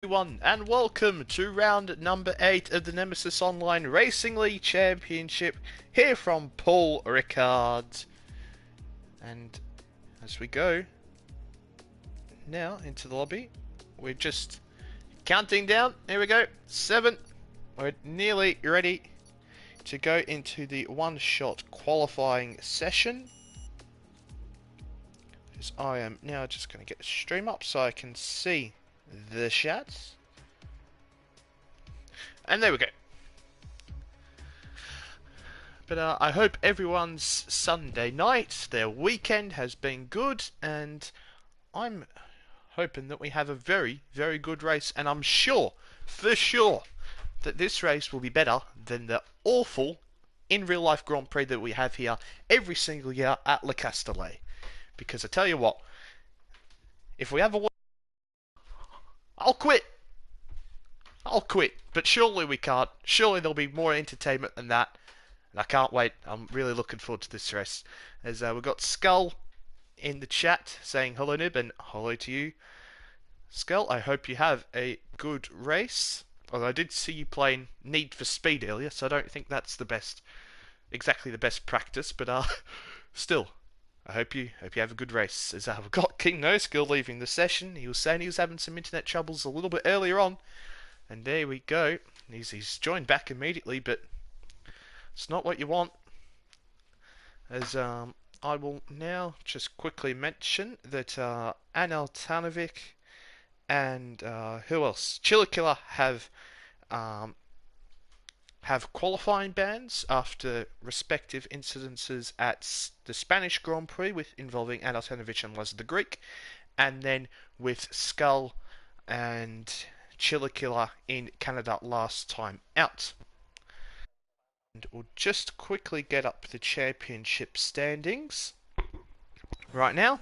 Everyone, and welcome to round number 8 of the Nemesis Online Racing League Championship here from Paul Ricard. And as we go now into the lobby, we're just counting down. Here we go, 7. We're nearly ready to go into the one-shot qualifying session. As I am now just going to get the stream up so I can see the shots. And there we go. But I hope everyone's Sunday night, their weekend has been good, and I'm hoping that we have a very, very good race, and I'm sure, for sure, that this race will be better than the awful in real life Grand Prix that we have here every single year at Le Castellet. Because I tell you what, if we have a I'll quit. But surely we can't. Surely there'll be more entertainment than that. And I can't wait. I'm really looking forward to this race. As we've got Skull in the chat saying hello Nib and hello to you. Skull, I hope you have a good race. Although I did see you playing Need for Speed earlier, so I don't think that's exactly the best practice. But still, I hope you have a good race. As we've got King No Skill leaving the session. He was saying he was having some internet troubles a little bit earlier on. And there we go. He's joined back immediately, but it's not what you want. As I will now just quickly mention that Anel Tanovic and who else? Chilikilla have qualifying bans after respective incidences at the Spanish Grand Prix involving Anel Tanovic and Laz the Greek, and then with Skull and Chilikilla in Canada last time out. And we'll just quickly get up the championship standings right now.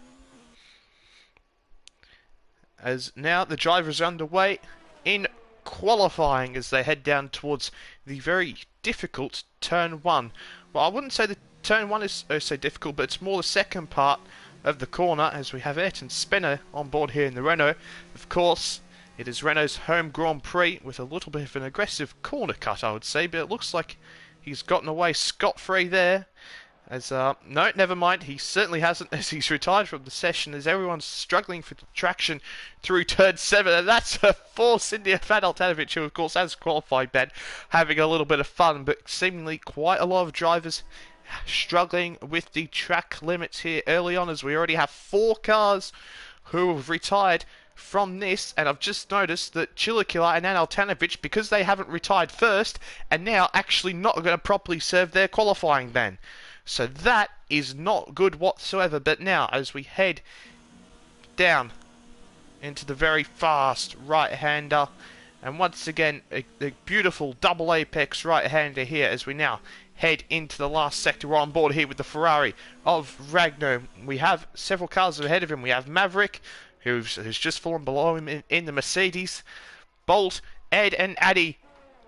As now the drivers are underway in qualifying as they head down towards the very difficult turn 1. Well, I wouldn't say the turn 1 is so difficult, but it's more the second part of the corner as we have Ayrton Spinner on board here in the Renault. Of course, it is Renault's home Grand Prix with a little bit of an aggressive corner cut, I would say, but it looks like he's gotten away scot-free there. As no, never mind, he certainly hasn't, as he's retired from the session, as everyone's struggling for traction through turn 7, and that's a Force India Fan Altanovic, who of course has qualified Ben, having a little bit of fun, but seemingly quite a lot of drivers struggling with the track limits here early on, as we already have 4 cars who have retired from this, and I've just noticed that Chilikilla and Anel Tanovic, because they haven't retired first, are now actually not going to properly serve their qualifying ban. So that is not good whatsoever. But now, as we head down into the very fast right-hander, and once again, a beautiful double apex right-hander here as we now head into the last sector. We're on board here with the Ferrari of Ragno. We have several cars ahead of him. We have Maverick, who's just fallen below him in the Mercedes. Bolt, Ed, and Addy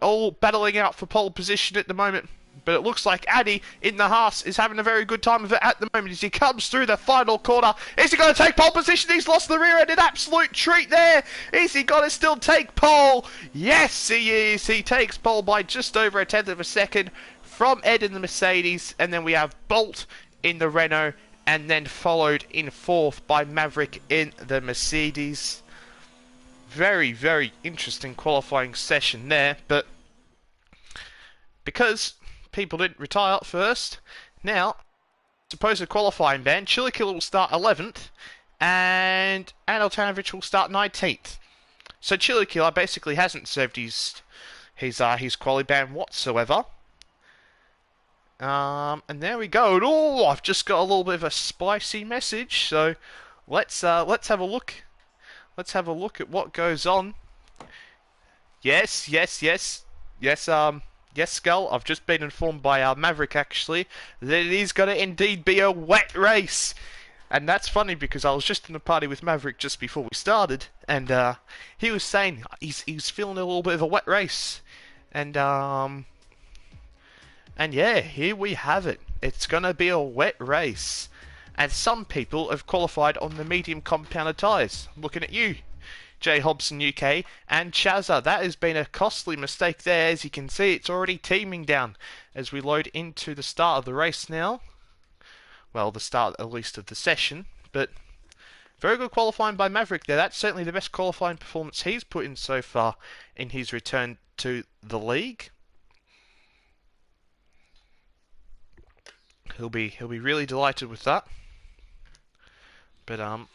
all battling out for pole position at the moment. But it looks like Addy in the Haas is having a very good time of it at the moment as he comes through the final corner. Is he going to take pole position? He's lost the rear end. An absolute treat there. Is he going to still take pole? Yes, he is. He takes pole by just over a tenth of a second from Ed in the Mercedes. And then we have Bolt in the Renault. And then followed in 4th by Maverick in the Mercedes. Very, very interesting qualifying session there. But because people didn't retire first, now, supposed qualifying ban, Chilikilla will start 11th, and Anel Tanovic will start 19th. So Chilikilla basically hasn't served his quali ban whatsoever. And there we go. And oh, I've just got a little bit of a spicy message. So let's have a look. Let's have a look at what goes on. Yes, Skull. I've just been informed by Maverick actually that it is going to indeed be a wet race. And that's funny because I was just in a party with Maverick just before we started, and he was saying he's feeling a little bit of a wet race, and yeah, here we have it. It's going to be a wet race. And some people have qualified on the medium compounded tyres. Looking at you, J Hobson UK and Chazza. That has been a costly mistake there. As you can see, it's already teaming down as we load into the start of the race now. Well, the start at least of the session, but very good qualifying by Maverick there. That's certainly the best qualifying performance he's put in so far in his return to the league. He'll be really delighted with that. But I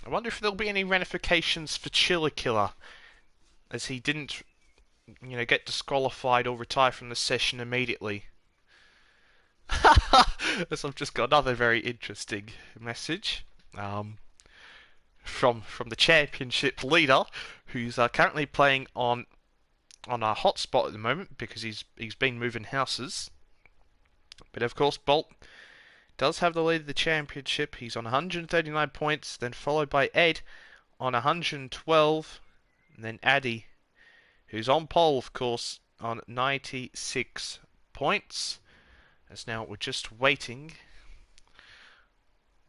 wonder if there'll be any ramifications for Chiller Killer, as he didn't, get disqualified or retire from the session immediately. As I've just got another very interesting message from the championship leader, who's currently playing on a hotspot at the moment because he's been moving houses. But of course, Bolt does have the lead of the championship. He's on 139 points, then followed by Ed on 112, and then Addy, who's on pole, of course, on 96 points. As now we're just waiting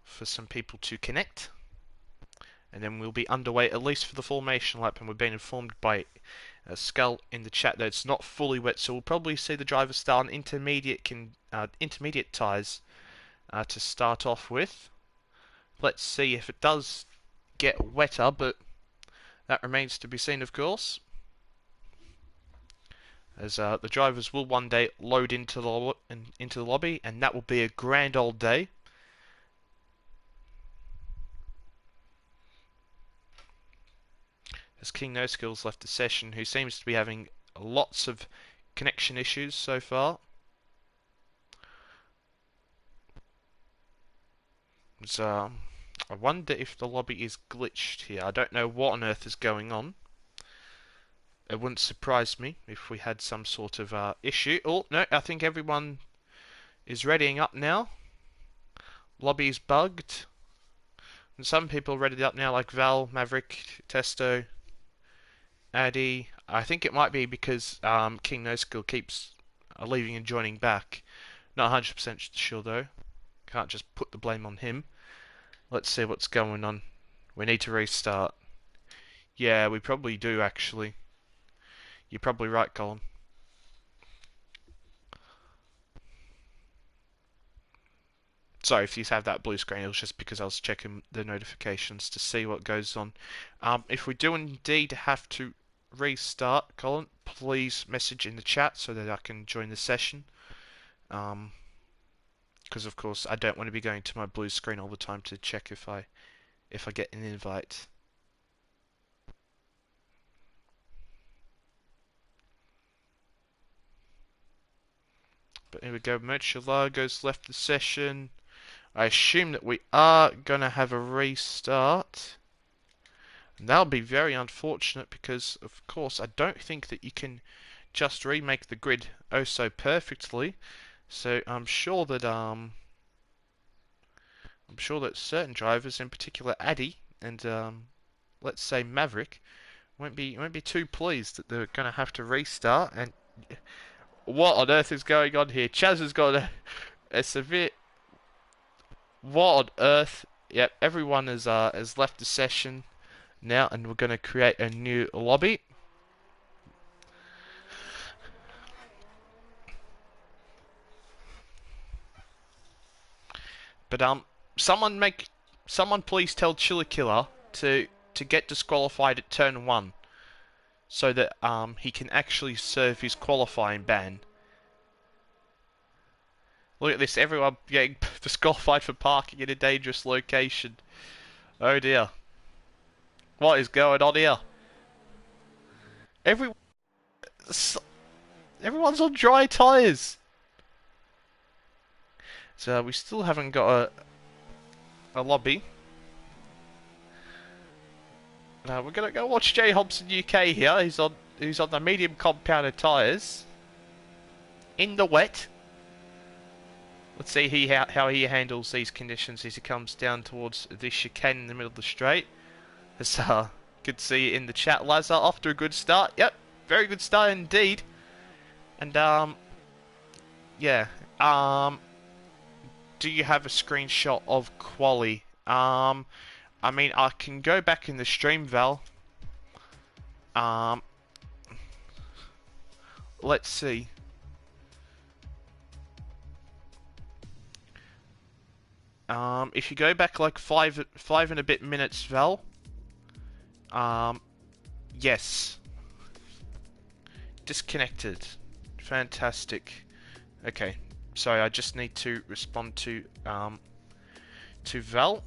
for some people to connect, and then we'll be underway at least for the formation lap. And we've been informed by Skull in the chat that it's not fully wet, so we'll probably see the driver start on intermediate tyres to start off with. Let's see if it does get wetter, but that remains to be seen, of course, as the drivers will one day load into the lobby, and that will be a grand old day. As King No Skills left the session, who seems to be having lots of connection issues so far. So, I wonder if the lobby is glitched here. I don't know what on earth is going on. It wouldn't surprise me if we had some sort of issue. Oh, no, I think everyone is readying up now. Lobby's bugged. And some people are ready up now, like Val, Maverick, Testo, Addy. I think it might be because King No Skill keeps leaving and joining back. Not 100% sure though. Can't just put the blame on him. Let's see what's going on. We need to restart. Yeah, we probably do actually. You're probably right, Colin. Sorry if you have that blue screen, it was just because I was checking the notifications to see what goes on. If we do indeed have to restart, Colin, please message in the chat so that I can join the session. Because of course I don't want to be going to my blue screen all the time to check if I get an invite. But here we go, Merchalago's left the session. I assume that we are going to have a restart. And that'll be very unfortunate because, of course, I don't think that you can just remake the grid oh so perfectly. So I'm sure that certain drivers, in particular Addy and let's say Maverick, won't be too pleased that they're going to have to restart. And what on earth is going on here? Chaz has got a severe... What on earth? Yep, everyone has left the session now, and we're going to create a new lobby. But someone please tell Chiller Killer to get disqualified at turn 1, so that he can actually serve his qualifying ban. Look at this, everyone getting disqualified for parking in a dangerous location. Oh dear. What is going on here? Everyone's on dry tyres. So we still haven't got a lobby. Now we're gonna go watch J Hobson UK here. He's on the medium compounded tyres. In the wet. Let's see how he handles these conditions as he comes down towards the chicane in the middle of the straight. As good to see you in the chat, Lazar. Off to a good start. Yep, very good start indeed. And yeah. Do you have a screenshot of quali? I mean, I can go back in the stream, Val. Um, let's see. If you go back like five and a bit minutes, Val. Um, yes. Disconnected. Fantastic. Okay. Sorry, I just need to respond to Val.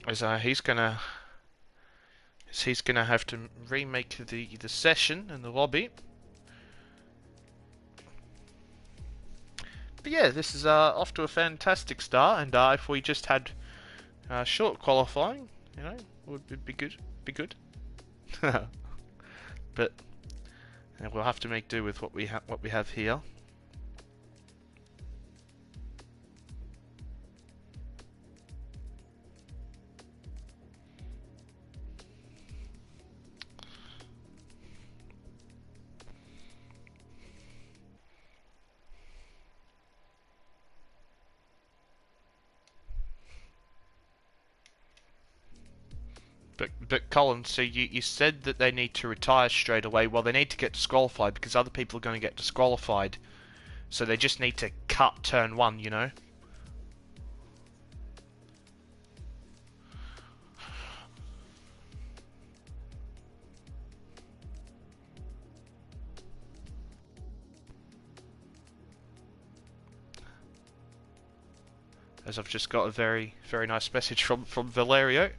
As he's gonna have to remake the session in the lobby. But yeah, this is off to a fantastic start, and if we just had short qualifying, you know, would be good. Be good. But we'll have to make do with what we have here. But Colin, so you said that they need to retire straight away. Well, they need to get disqualified because other people are going to get disqualified. So they just need to cut turn one, you know? As I've just got a very nice message from Valerio.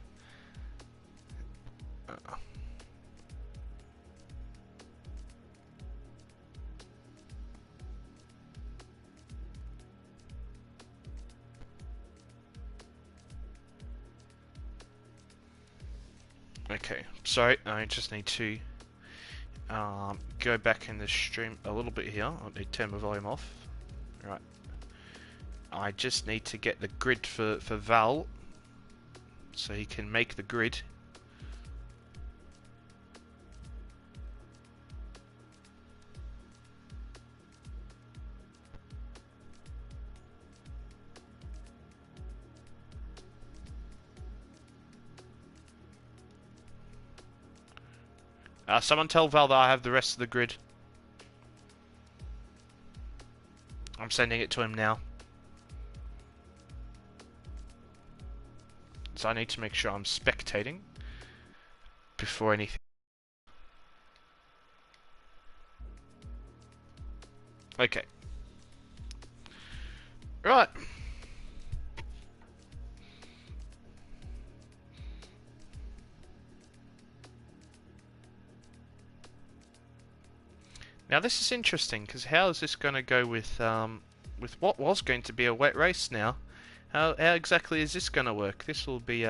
Okay, sorry, I just need to go back in the stream a little bit here. I'll need to turn my volume off. Right. I just need to get the grid for Val so he can make the grid. Someone tell Val that I have the rest of the grid. I'm sending it to him now. So I need to make sure I'm spectating before anything. Okay. Right. Now this is interesting because how is this going to go with what was going to be a wet race now? How exactly is this going to work? This will be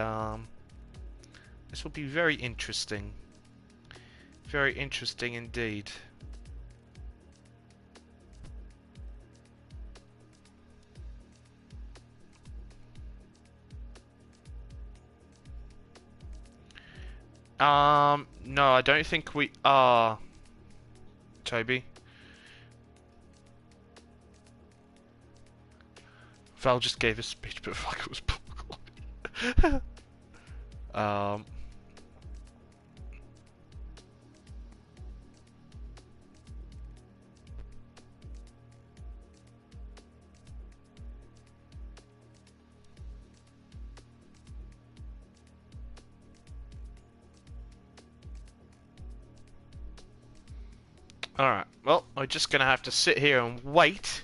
very interesting. Very interesting indeed. No, I don't think we are. Toby. Val just gave a speech, but fuck, it was poor. Alright, well, we're just gonna have to sit here and wait.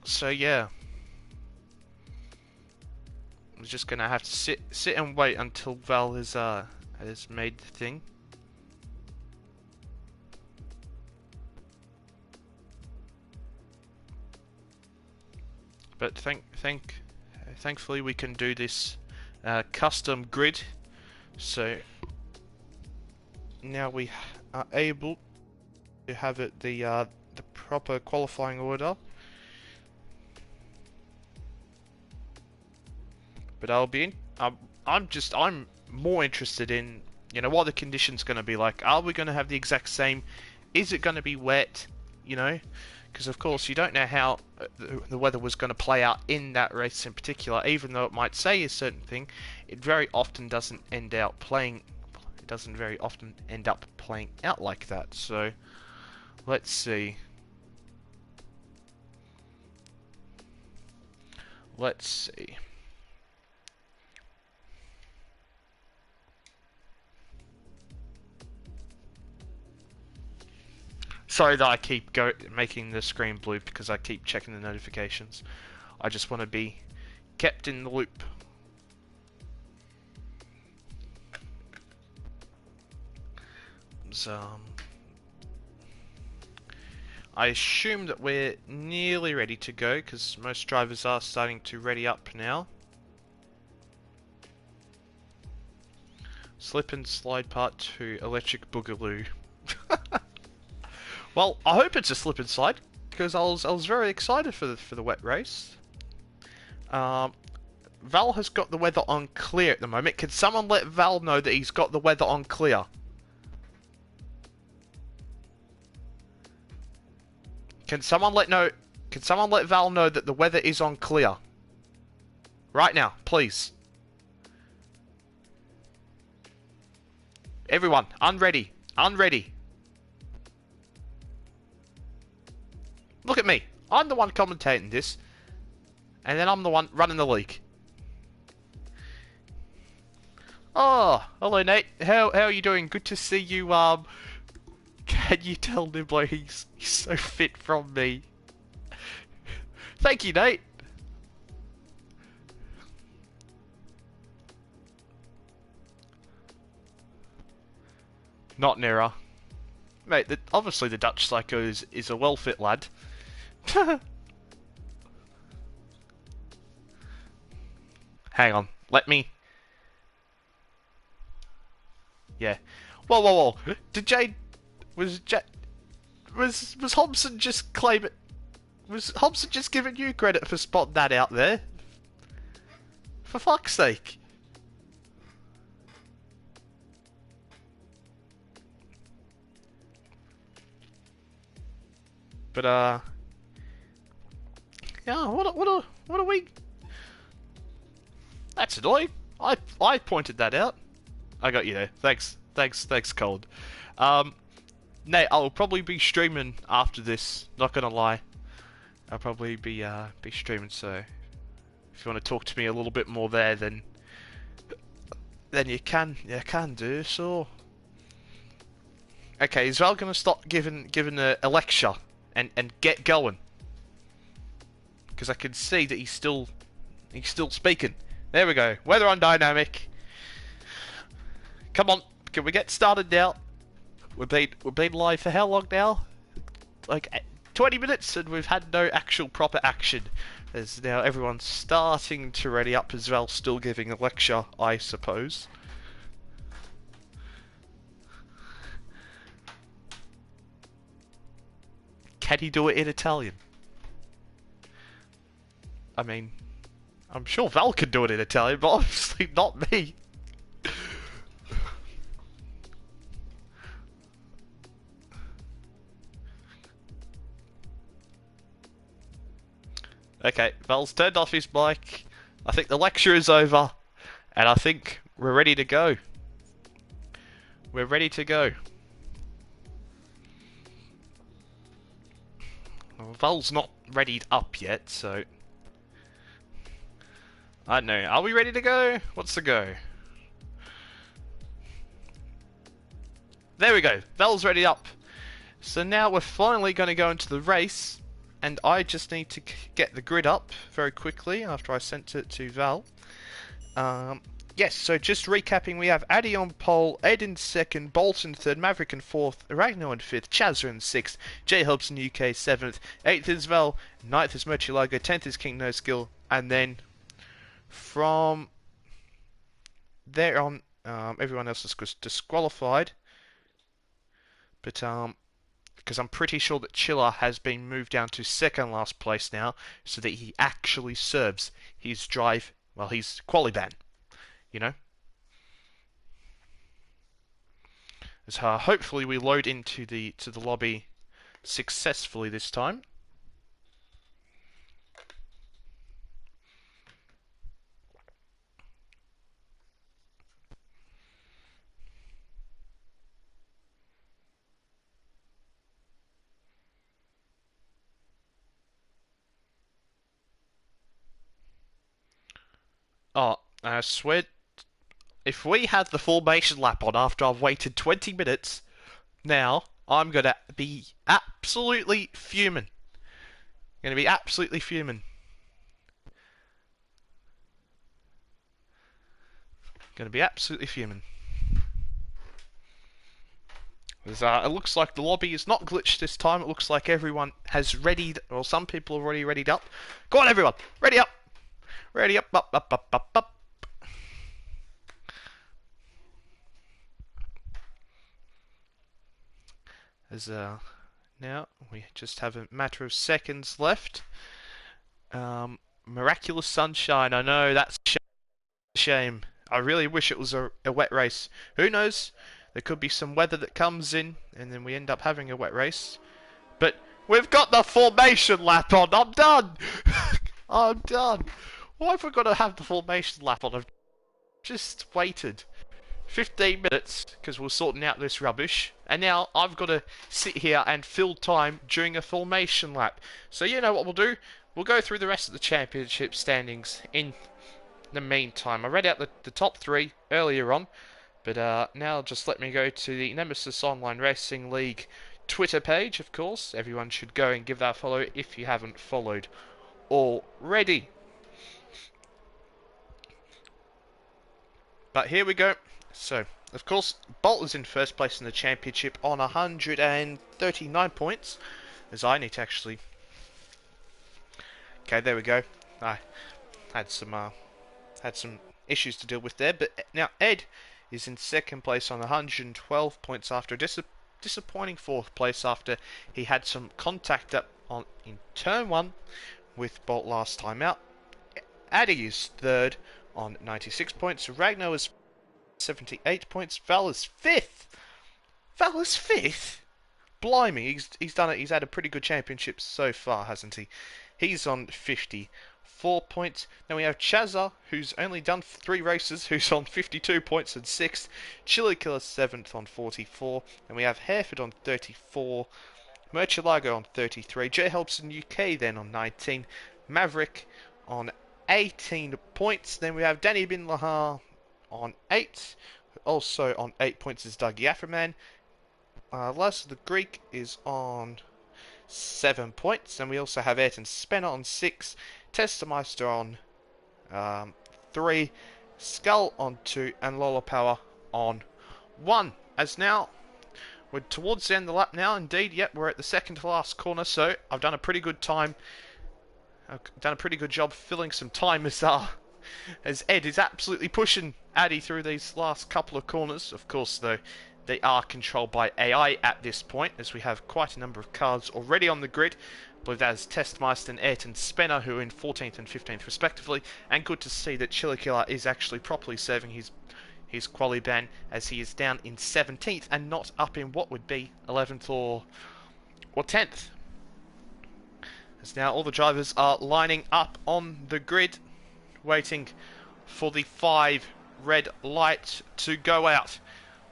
So yeah. We're just gonna have to sit and wait until Val has made the thing. But thankfully we can do this custom grid. So now we are able to have it the proper qualifying order. But I'm more interested in You know, what are the conditions going to be like? Are we going to have the exact same? Is it going to be wet? You know, because of course you don't know how the weather was going to play out in that race in particular. Even though it might say a certain thing, it very often doesn't end out playing. It doesn't very often end up playing out like that. So let's see. Let's see. Sorry that I keep making the screen blue because I keep checking the notifications. I just want to be kept in the loop. So, I assume that we're nearly ready to go because most drivers are starting to ready up now. Slip and slide part 2, electric boogaloo. Well, I hope it's a slip and slide because I was very excited for the wet race. Val has got the weather on clear at the moment. Can someone let Val know that he's got the weather on clear? Can someone let Val know that the weather is on clear? Right now, please. Everyone, unready. Unready. Look at me. I'm the one commentating this. And then I'm the one running the league. Oh, hello Nate. How are you doing? Good to see you. Can you tell Nibbler he's so fit from me? Thank you, Nate. Not Nira. Mate, obviously the Dutch Psycho is a well-fit lad. Hang on, let me... Yeah. Whoa, whoa, whoa. Did Jade... Was Hobson just claiming... Was Hobson just giving you credit for spotting that out there? For fuck's sake. But, yeah, what are we... That's annoying. I pointed that out. I got you there. Thanks, Cold. Nate, I'll probably be streaming after this. Not gonna lie, I'll probably be streaming. So if you want to talk to me a little bit more there, then you can do so. Okay, is Val gonna stop giving a lecture and get going? Because I can see that he's still speaking. There we go. Weather on dynamic. Come on, can we get started now? We've been live for how long now? Like 20 minutes, and we've had no actual proper action. As now everyone's starting to ready up as well, still giving a lecture, I suppose. Can he do it in Italian? I mean, I'm sure Val can do it in Italian, but obviously not me. Okay, Val's turned off his mic. I think the lecture is over, and I think we're ready to go. We're ready to go. Well, Val's not readied up yet, so... I don't know. Are we ready to go? What's the go? There we go. Val's ready up. So now we're finally going to go into the race. And I just need to get the grid up very quickly after I sent it to Val. Yes, so just recapping, we have Addy on pole, Ed in second, Bolt in third, Maverick in fourth, Ragnar in fifth, Chazza in sixth, J Hobson UK seventh, eighth is Val, ninth is Murcielago, 10th is King No Skill, and then from there on, everyone else is disqualified. But because I'm pretty sure that Chiller has been moved down to second last place now, so that he actually serves his drive, well, his quali ban, you know? As hopefully we load into the lobby successfully this time. Oh, I swear, if we have the formation lap on after I've waited 20 minutes, now I'm gonna be absolutely fuming. Gonna be absolutely fuming. Gonna be absolutely fuming. It looks like the lobby is not glitched this time. It looks like everyone has readied, or some people have already readied up. Go on, everyone! Ready up! Ready up, up, up, up, up, up. As now we just have a matter of seconds left. Miraculous sunshine. I know that's a shame. I really wish it was a wet race. Who knows? There could be some weather that comes in, and then we end up having a wet race. But we've got the formation lap on. I'm done. I'm done. Why have we got to have the formation lap on? I've just waited 15 minutes because we're sorting out this rubbish, and now I've got to sit here and fill time during a formation lap. So you know what we'll do? We'll go through the rest of the championship standings in the meantime. I read out the top 3 earlier on, but now just let me go to the Nemesis Online Racing League Twitter page, of course. Everyone should go and give that a follow if you haven't followed already. But here we go. So, of course, Bolt is in first place in the championship on 139 points. As I need to actually... Okay, there we go. I had some issues to deal with there. But now Ed is in second place on 112 points after a disappointing fourth place after he had some contact up in turn 1 with Bolt last time out. Addy is third on 96 points. Ragnar is 78 points. Val is 5th. Val is 5th? Blimey, he's done it. He's had a pretty good championship so far, hasn't he? He's on 54 points. Then we have Chazza, who's only done 3 races, who's on 52 points and 6th. Chili Killer 7th on 44. And we have Hereford on 34. Murcielago on 33. J Helpson UK then on 19. Maverick on 18 points. Then we have Danny Bin Lahar on 8. Also on 8 points is Doug Yafferman. Last the Greek is on 7 points. And we also have Ayrton Spenner on 6. Testameister on 3. Skull on 2. And Lola Power on 1. As now, we're towards the end of the lap now. Indeed, yep, we're at the second to last corner. So I've done a pretty good time. I've done a pretty good job filling some time as Ed is absolutely pushing Addy through these last couple of corners. Of course, though, they are controlled by AI at this point, as we have quite a number of cars already on the grid. I believe that is Testmeister and Ayrton Spenner, who are in 14th and 15th respectively. And good to see that Chili Killer is actually properly serving his quali ban, as he is down in 17th and not up in what would be 11th or 10th. As now all the drivers are lining up on the grid, waiting for the 5 red lights to go out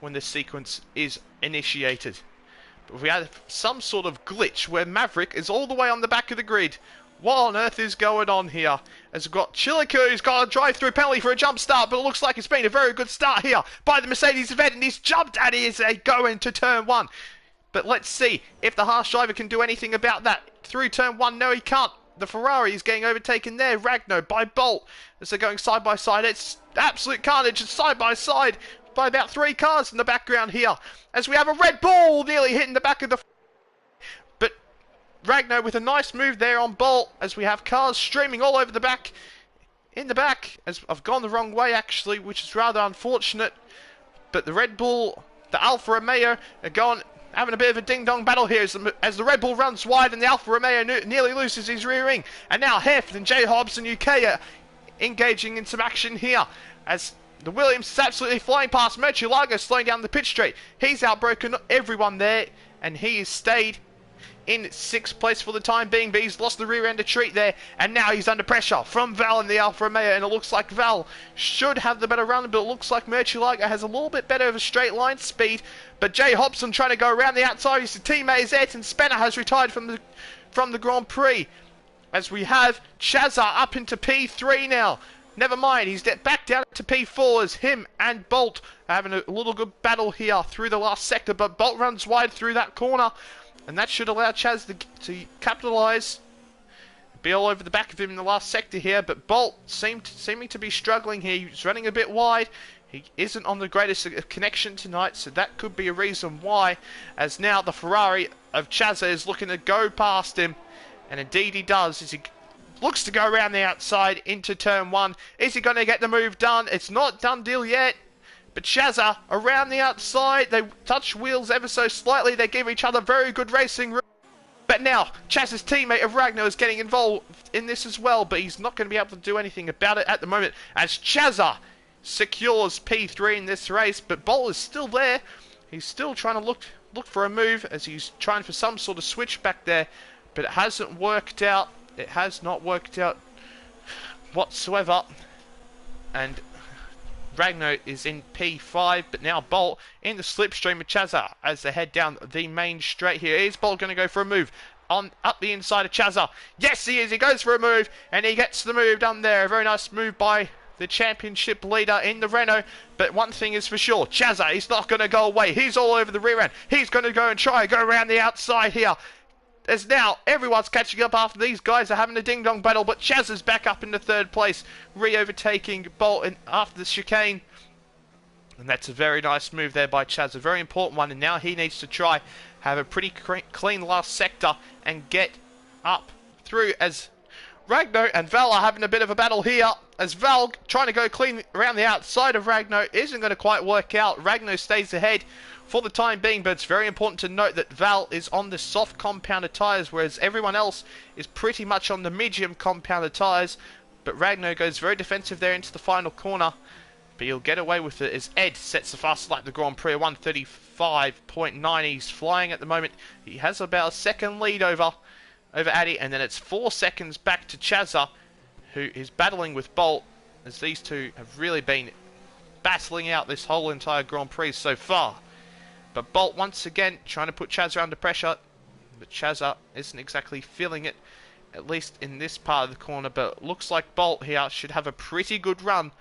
when the sequence is initiated. But we had some sort of glitch where Maverick is all the way on the back of the grid. What on earth is going on here? As we've got Chilico, who's got a drive-through penalty for a jump start, but it looks like it's been a very good start here by the Mercedes event, and he's jumped at it as they go into turn 1. But let's see if the harsh driver can do anything about that. Through turn 1, no he can't. The Ferrari is getting overtaken there. Ragnar by Bolt as they're going side by side. It's absolute carnage side by side by about 3 cars in the background here. As we have a Red Bull nearly hitting the back of the... But Ragnar with a nice move there on Bolt as we have cars streaming all over the back. In the back, as I've gone the wrong way actually, which is rather unfortunate. But the Red Bull, the Alfa Romeo are going... having a bit of a ding-dong battle here as the Red Bull runs wide and the Alfa Romeo nearly loses his rear ring. And now Hereford and J Hobson UK are engaging in some action here as The Williams is absolutely flying past. Murcielago slowing down the pit straight. He's outbroken everyone there, and he has stayed in 6th place for the time being, but he's lost the rear end a treat there, and now he's under pressure from Val in the Alfa Romeo, and it looks like Val should have the better run, but it looks like Murcielago has a little bit better of a straight line speed, but Jay Hobson trying to go around the outside. His teammate Ayrton Spanner has retired from the Grand Prix, as we have Chazza up into P3 now. Never mind, he's back down to P4 as him and Bolt are having a little good battle here through the last sector, but Bolt runs wide through that corner, and that should allow Chaz to capitalise. Be all over the back of him in the last sector here, but Bolt seeming to be struggling here. He's running a bit wide. He isn't on the greatest connection tonight, so that could be a reason why, as now the Ferrari of Chazza is looking to go past him, and indeed he does, as he looks to go around the outside into turn 1. Is he going to get the move done? It's not done deal yet. But Chazza around the outside, they touch wheels ever so slightly. They give each other very good racing room. But now, Chazza's teammate of Ragnar is getting involved in this as well, but he's not going to be able to do anything about it at the moment, as Chazza secures P3 in this race. But Bolt is still there. He's still trying to look for a move, as he's trying for some sort of switch back there, but it hasn't worked out. It has not worked out whatsoever, and Ragnar is in P5, but now Bolt in the slipstream of Chazza as they head down the main straight here. Is Bolt going to go for a move up the inside of Chazza? Yes, he is. He goes for a move, and he gets the move done there. A very nice move by the championship leader in the Renault. But one thing is for sure, Chazza is not going to go away. He's all over the rear end. He's going to go and try and go around the outside here. As now everyone's catching up after these guys are having a ding-dong battle, but Chaz is back up into 3rd place, re-overtaking Bolt after the chicane. And that's a very nice move there by Chaz, a very important one, and now he needs to try have a pretty clean last sector and get up through, as Ragnar and Val are having a bit of a battle here, as Val trying to go clean around the outside of Ragnar isn't going to quite work out. Ragnar stays ahead for the time being, but it's very important to note that Val is on the soft compounded tyres, whereas everyone else is pretty much on the medium compounded tyres. But Ragnar goes very defensive there into the final corner, but he'll get away with it as Ed sets the fastest lap of the Grand Prix, 1:35.9. He's flying at the moment. He has about a second lead over Addy, and then it's 4 seconds back to Chazza, who is battling with Bolt, as these two have really been battling out this whole entire Grand Prix so far. But Bolt once again trying to put Chazza under pressure, but Chazza isn't exactly feeling it, at least in this part of the corner. But it looks like Bolt here should have a pretty good run,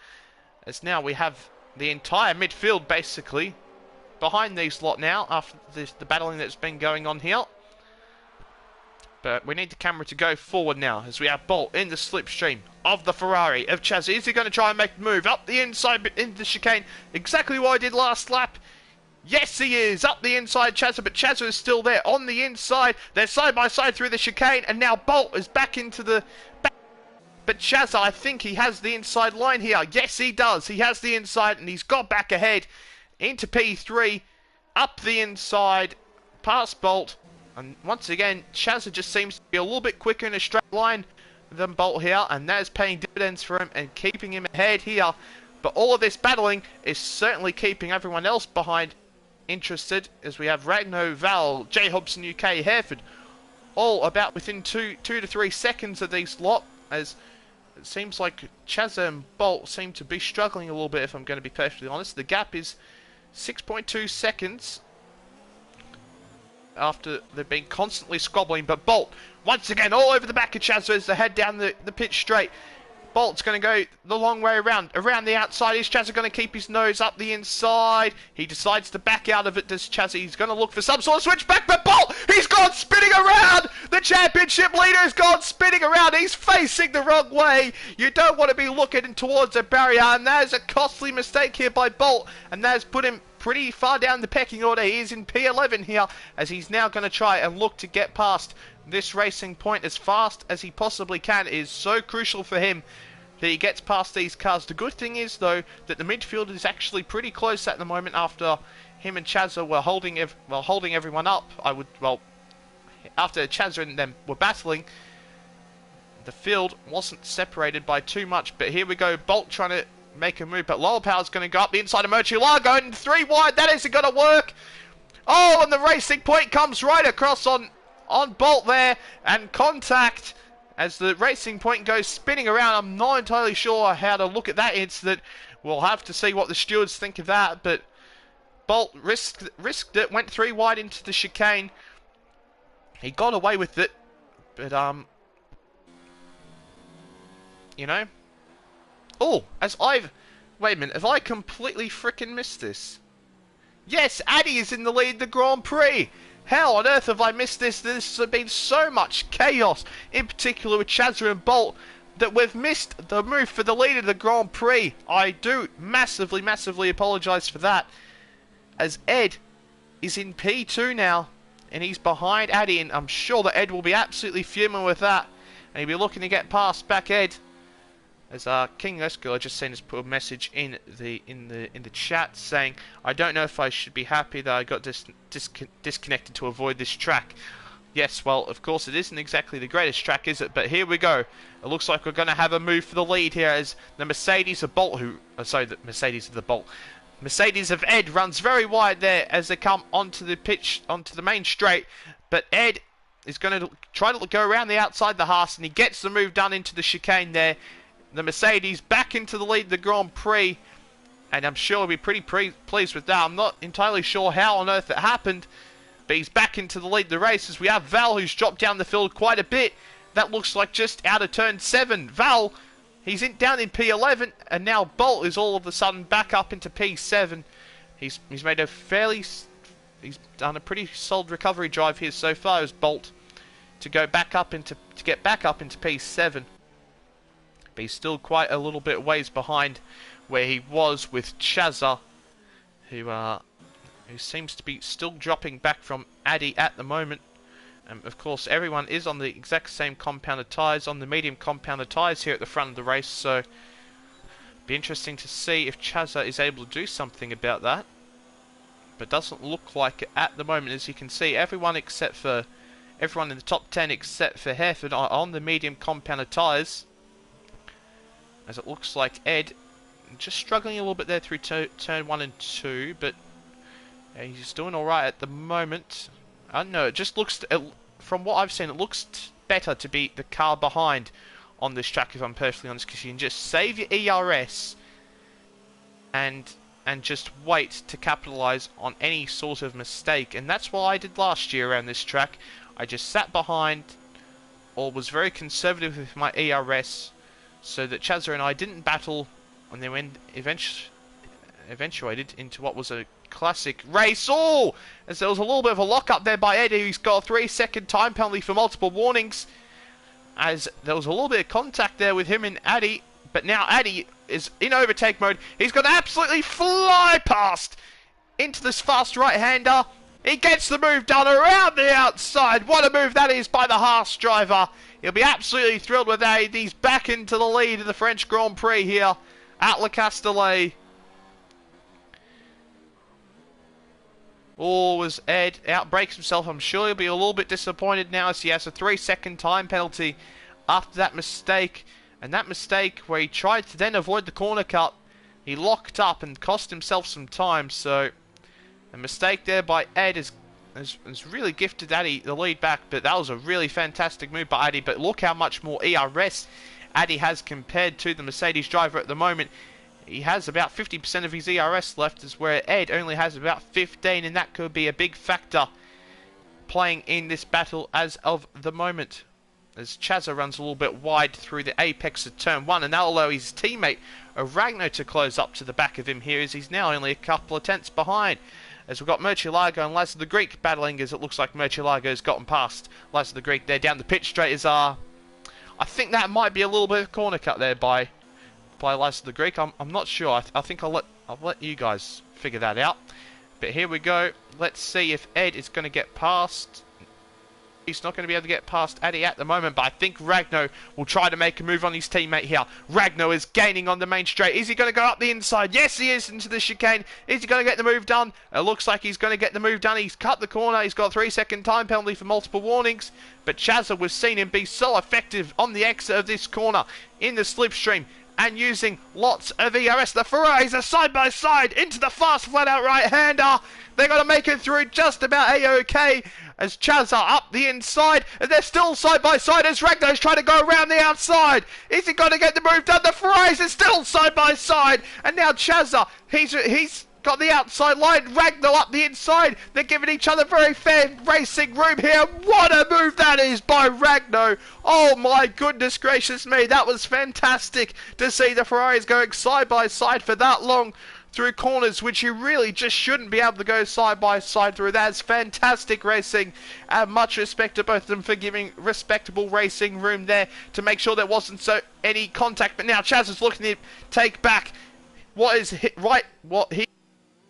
as now we have the entire midfield basically behind these lot now after the battling that's been going on here. But we need the camera to go forward now, as we have Bolt in the slipstream of the Ferrari of Chazza. Is he going to try and make the move up the inside into the chicane, exactly what I did last lap? Yes, he is, up the inside Chazza, but Chazza is still there on the inside. They're side by side through the chicane, and now Bolt is back into the back. But Chazza, I think he has the inside line here. Yes, he does. He has the inside, and he's got back ahead into P3, up the inside, past Bolt. And once again, Chazza just seems to be a little bit quicker in a straight line than Bolt here, and that is paying dividends for him and keeping him ahead here. But all of this battling is certainly keeping everyone else behind interested, as we have Ragnar, Val, J Hobson UK, Hereford, all about within 2 to 3 seconds of these lot, as it seems like Chazza and Bolt seem to be struggling a little bit, if I'm going to be perfectly honest. The gap is 6.2 seconds after they've been constantly squabbling, but Bolt once again all over the back of Chazza as they head down the pitch straight. Bolt's going to go the long way around the outside. Is Chazza going to keep his nose up the inside? He decides to back out of it, does Chazza. He's going to look for some sort of switch back, but Bolt, he's gone spinning around! The championship leader has gone spinning around. He's facing the wrong way. You don't want to be looking towards a barrier, and that is a costly mistake here by Bolt, and that has put him pretty far down the pecking order. He is in P11 here, as he's now going to try and look to get past this racing point as fast as he possibly can. It is so crucial for him that he gets past these cars. The good thing is, though, that the midfield is actually pretty close at the moment after him and Chazza were holding everyone up. After Chazza and them were battling, the field wasn't separated by too much. But here we go, Bolt trying to make a move, but Lower Power's going to go up the inside of Murcielago, and 3 wide, that isn't going to work. Oh, and the racing point comes right across on Bolt there, and contact as the racing point goes spinning around. I'm not entirely sure how to look at that incident. We'll have to see what the stewards think of that, but Bolt risked it, went 3 wide into the chicane. He got away with it, but, you know. Oh, wait a minute, have I completely frickin' missed this? Yes, Addy is in the lead of the Grand Prix. How on earth have I missed this? There's been so much chaos, in particular with Chazza and Bolt, that we've missed the move for the lead of the Grand Prix. I do massively, massively apologise for that. As Ed is in P2 now, and he's behind Addy, and I'm sure that Ed will be absolutely fuming with that, and he'll be looking to get past back Ed. As King Esco just sent us put a message in the chat saying, I don't know if I should be happy that I got disconnected to avoid this track. Yes, well, of course it isn't exactly the greatest track, is it? But here we go. It looks like we're going to have a move for the lead here as the Mercedes of Bolt, the Mercedes of the Bolt. Mercedes of Ed runs very wide there as they come onto the pitch, onto the main straight. But Ed is going to try to go around the outside the Haas, and he gets the move done into the chicane there. The Mercedes back into the lead of the Grand Prix, and I'm sure he'll be pretty pleased with that. I'm not entirely sure how on earth it happened, but he's back into the lead of the race as we have Val, who's dropped down the field quite a bit. That looks like just out of turn 7. Val, he's down in P11, and now Bolt is all of a sudden back up into P7. He's made he's done a pretty solid recovery drive here so far as Bolt to get back up into P7. But he's still quite a little bit ways behind where he was with Chazza, who seems to be still dropping back from Addy at the moment. And of course, everyone is on the exact same compounded tyres, on the medium compounded tyres here at the front of the race. So, it'll be interesting to see if Chazza is able to do something about that. But doesn't look like it at the moment. As you can see, everyone in the top 10 except for Hereford are on the medium compounded tyres. As it looks like Ed just struggling a little bit there through turn 1 and 2, but he's doing alright at the moment. I don't know, it just looks, from what I've seen, it looks better to be the car behind on this track, if I'm perfectly honest, because you can just save your ERS and just wait to capitalise on any sort of mistake. And that's what I did last year around this track. I just sat behind, or was very conservative with my ERS, so that Chazza and I didn't battle, and then eventuated into what was a classic race. Oh! As there was a little bit of a lock-up there by Eddie, who's got a 3-second time penalty for multiple warnings. As there was a little bit of contact there with him and Addy, but now Addy is in overtake mode. He's going to absolutely fly past into this fast right-hander. He gets the move done around the outside. What a move that is by the Haas driver. He'll be absolutely thrilled with that. He's back into the lead of the French Grand Prix here at Le Castellet. Oh, as Ed outbreaks himself, I'm sure he'll be a little bit disappointed now as he has a 3-second time penalty after that mistake. And that mistake where he tried to then avoid the corner cut, he locked up and cost himself some time. So, a mistake there by Ed has really gifted Addy the lead back, but that was a really fantastic move by Addy. But look how much more ERS Addy has compared to the Mercedes driver at the moment. He has about 50% of his ERS left, as where Ed only has about 15, and that could be a big factor playing in this battle as of the moment. As Chazza runs a little bit wide through the apex of turn 1, and that'll allow his teammate Ragno to close up to the back of him here, as he's now only a couple of tenths behind. As we've got Murcielago and Lazar the Greek battling, as it looks like Murcielago's gotten past Lazar the Greek there down the pitch straight. As I think that might be a little bit of corner cut there by Lazar the Greek. I'm not sure. I think I'll let you guys figure that out. But here we go. Let's see if Ed is going to get past. He's not going to be able to get past Addy at the moment, but I think Ragno will try to make a move on his teammate here. Ragno is gaining on the main straight. Is he going to go up the inside? Yes, he is, into the chicane. Is he going to get the move done? It looks like he's going to get the move done. He's cut the corner. He's got a 3-second time penalty for multiple warnings. But Chazza, we've seen him be so effective on the exit of this corner in the slipstream. and using lots of ERS. The Ferraris are side by side into the fast flat out right-hander. They're going to make it through just about A-OK as Chaz are up the inside, and they're still side by side as Ragno's trying to go around the outside. Is he going to get the move done? The Ferraris are still side by side, and now Chazza, he's got the outside line, Ragnar up the inside. They're giving each other very fair racing room here. What a move that is by Ragnar. Oh my goodness gracious me, that was fantastic to see the Ferraris going side by side for that long through corners, which you really just shouldn't be able to go side by side through. That's fantastic racing, and much respect to both of them for giving respectable racing room there to make sure there wasn't any contact. But now Chaz is looking to take back what is what he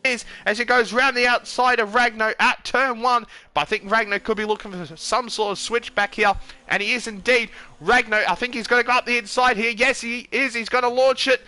is as it goes round the outside of Ragnar at turn 1, but I think Ragnar could be looking for some sort of switch back here, and he is indeed. Ragnar, I think he's going to go up the inside here. Yes, he is. He's going to launch it.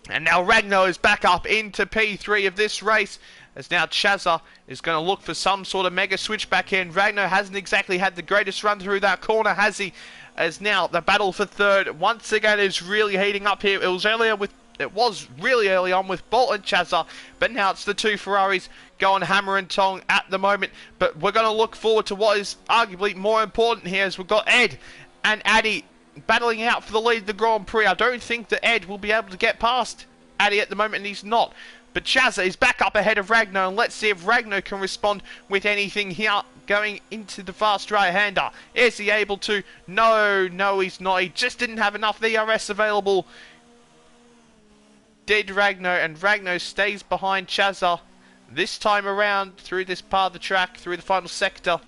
And now Ragnar is back up into P3 of this race, as now Chazza is going to look for some sort of mega switch back in. Ragnar hasn't exactly had the greatest run through that corner, has he? As now the battle for third once again is really heating up here. It was really early on with Bolt and Chazza, but now it's the two Ferraris going hammer and tong at the moment. But we're going to look forward to what is arguably more important here, as we've got Ed and Addy battling out for the lead of the Grand Prix. I don't think that Ed will be able to get past Addy at the moment, and he's not. But Chazza is back up ahead of Ragnar, and let's see if Ragnar can respond with anything here going into the fast right-hander. Is he able to? No, he's not. He just didn't have enough ERS available. Did Ragnar, and Ragnar stays behind Chazza this time around through this part of the track, through the final sector.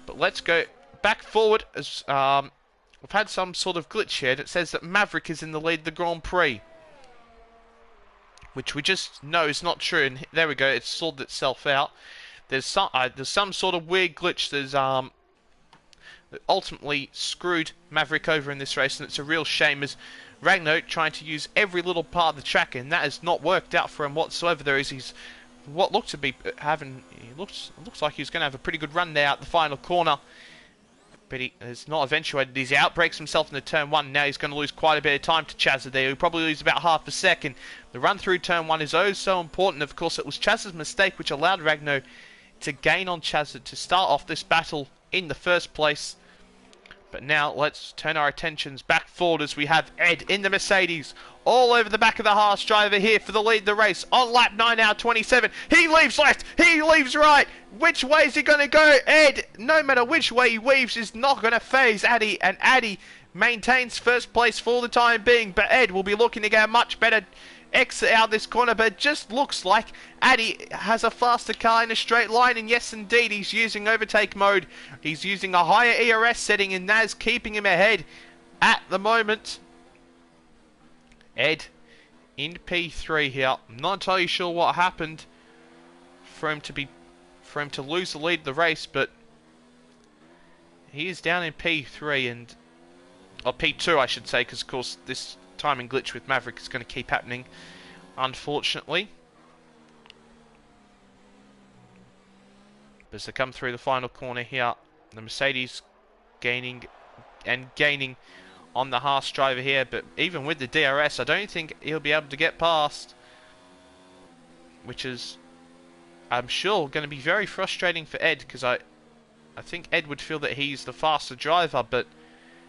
But let's go back forward as we've had some sort of glitch here that says that Maverick is in the lead of the Grand Prix, which we just know is not true. And there we go, it's sorted itself out. There's some sort of weird glitch that ultimately screwed Maverick over in this race, and it's a real shame, as Ragnar trying to use every little part of the track, and that has not worked out for him whatsoever. He's what looked to be having. It looks like he's going to have a pretty good run there at the final corner, but he has not eventuated. He's outbreaks himself into turn 1. Now he's going to lose quite a bit of time to Chazza there. He'll probably lose about half a second. The run through turn 1 is oh so important. Of course, it was Chazza's mistake which allowed Ragnar to gain on Chazza to start off this battle in the first place. But now let's turn our attentions back forward as we have Ed in the Mercedes all over the back of the Haas driver here for the lead of the race on lap 9 hour 27. He leaves left, he leaves right. Which way is he going to go? Ed, no matter which way he weaves, is not going to phase Addy, and Addy maintains first place for the time being. But Ed will be looking to get a much better exit out this corner, but it just looks like Addy has a faster car in a straight line, and yes indeed, he's using overtake mode. He's using a higher ERS setting, and that is keeping him ahead at the moment. Ed in P3 here. I'm not entirely sure what happened for him to lose the lead of the race, but he is down in P3 or P2 I should say, because of course this timing glitch with Maverick is going to keep happening, unfortunately. As they come through the final corner here, the Mercedes gaining on the Haas driver here, but even with the DRS, I don't think he'll be able to get past, which is, I'm sure, going to be very frustrating for Ed, because I think Ed would feel that he's the faster driver, but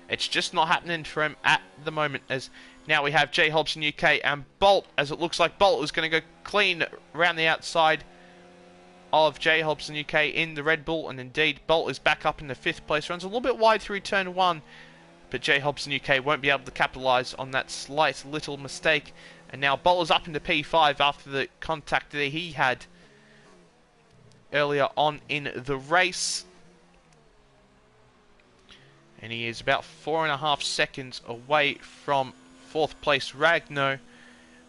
it's just not happening for him at the moment, as now we have J. Hobson UK and Bolt, as it looks like Bolt is going to go clean around the outside of J. Hobson UK in the Red Bull, and indeed Bolt is back up in the 5th place. Runs a little bit wide through turn 1, but J. Hobson UK won't be able to capitalise on that slight little mistake. And now Bolt is up into P5 after the contact that he had earlier on in the race. And he is about 4.5 seconds away from 4th place Ragnar.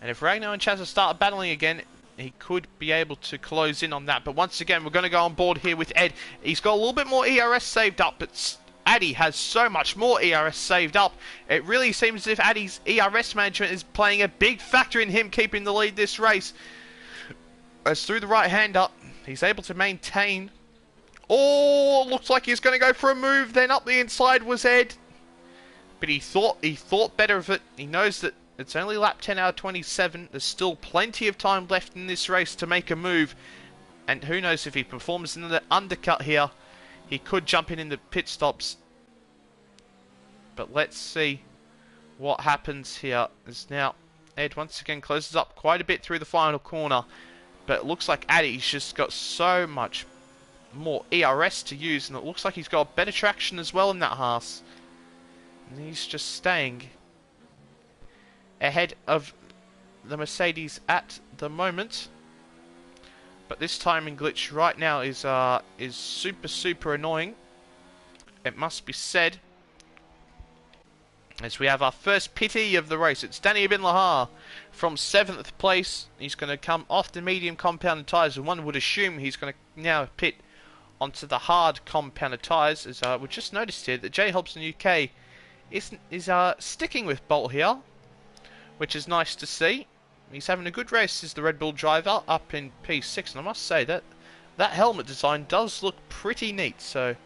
And if Ragnar and Chazza start battling again, he could be able to close in on that. But once again, we're going to go on board here with Ed. He's got a little bit more ERS saved up, but Addy has so much more ERS saved up. It really seems as if Addy's ERS management is playing a big factor in him keeping the lead this race. As through the right-hander, he's able to maintain. Oh, looks like he's going to go for a move. Then up the inside was Ed. but he thought better of it. He knows that it's only lap 10 out of 27. There's still plenty of time left in this race to make a move. And who knows, if he performs in the undercut here, he could jump in the pit stops. But let's see what happens here. As now Ed once again closes up quite a bit through the final corner. But it looks like Addy's just got so much more ERS to use. And it looks like he's got better traction as well in that Haas. And he's just staying ahead of the Mercedes at the moment. But this timing glitch right now is super annoying. It must be said. As we have our first pitty of the race. It's Danny Bin Lahar from 7th place. He's going to come off the medium compounded tyres, and one would assume he's going to now pit onto the hard compounded tyres. As we just noticed here that J Hobson UK is sticking with Bolt here, which is nice to see. He's having a good race as the Red Bull driver up in P6, and I must say that that helmet design does look pretty neat. So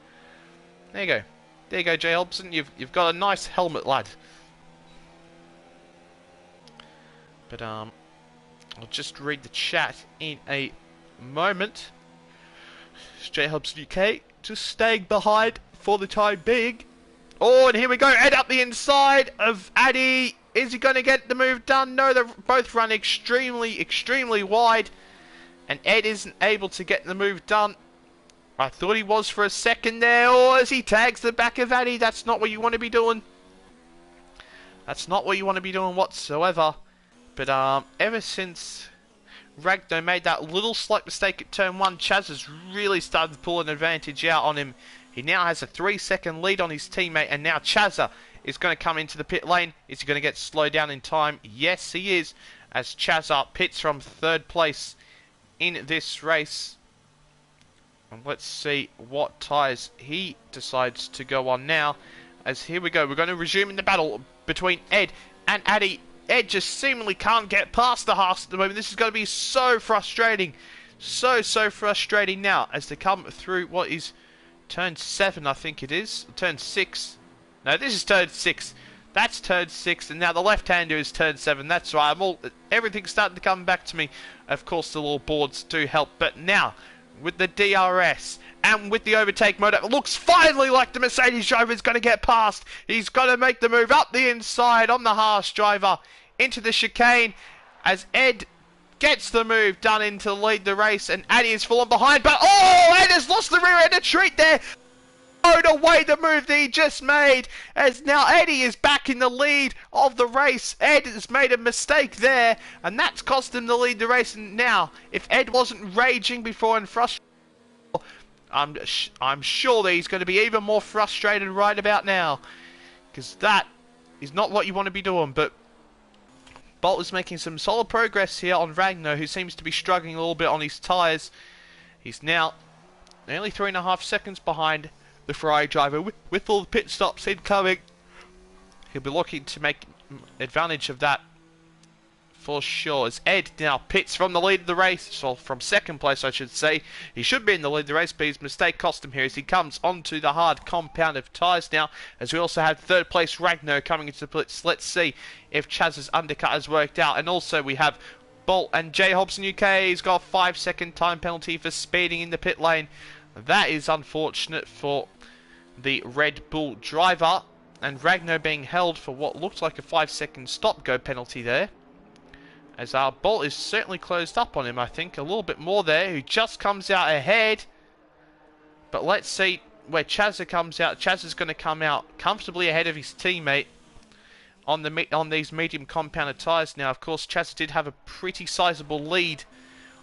there you go. There you go, J Hobson. You've got a nice helmet, lad. But I'll just read the chat in a moment. It's J Hobson UK just staying behind for the time being. Oh, and here we go. Ed up the inside of Addy. Is he going to get the move done? No, they're both run extremely wide. And Ed isn't able to get the move done. I thought he was for a second there. Oh, as he tags the back of Addy. That's not what you want to be doing. That's not what you want to be doing whatsoever. But ever since Ragnar made that little slight mistake at turn 1, Chaz has really started to pull an advantage out on him. He now has a 3-second lead on his teammate, and now Chazza is going to come into the pit lane. Is he going to get slowed down in time? Yes, he is, as Chazza pits from 3rd place in this race. And let's see what tyres he decides to go on now. As here we go, we're going to resume in the battle between Ed and Addy. Ed just seemingly can't get past the Haas at the moment. This is going to be so frustrating. So frustrating now as they come through what is turn 7, I think it is. Turn 6. No, this is turn 6. That's turn 6, and now the left-hander is turn 7. That's right. Everything's starting to come back to me. Of course, the little boards do help. But now, with the DRS and with the overtake mode, it looks finally like the Mercedes driver is going to get past. He's going to make the move up the inside on the Haas driver into the chicane as Ed gets the move done in to lead the race, and Addy is fallen behind, but oh, Ed has lost the rear end of treat there. Thrown away the move that he just made, as now Eddie is back in the lead of the race. Ed has made a mistake there, and that's cost him the lead the race. And now, if Ed wasn't raging before and frustrated, I'm sure that he's going to be even more frustrated right about now, because that is not what you want to be doing. But Bolt is making some solid progress here on Ragnar, who seems to be struggling a little bit on his tyres. He's now nearly 3.5 seconds behind the Ferrari driver with all the pit stops incoming. He'll be looking to make advantage of that for sure, as Ed now pits from the lead of the race, or from 2nd place I should say. He should be in the lead of the race, but his mistake cost him here as he comes onto the hard compound of tyres now, as we also have 3rd place Ragnar coming into the blitz. Let's see if Chaz's undercut has worked out. And also we have Bolt and J Hobson UK. He's got a 5-second time penalty for speeding in the pit lane. That is unfortunate for the Red Bull driver, and Ragnar being held for what looked like a 5-second stop-go penalty there, as our Bolt is certainly closed up on him. I think a little bit more there, who just comes out ahead. But let's see where Chazza comes out. Chazza's going to come out comfortably ahead of his teammate on these medium compounded tyres. Now, of course, Chazza did have a pretty sizable lead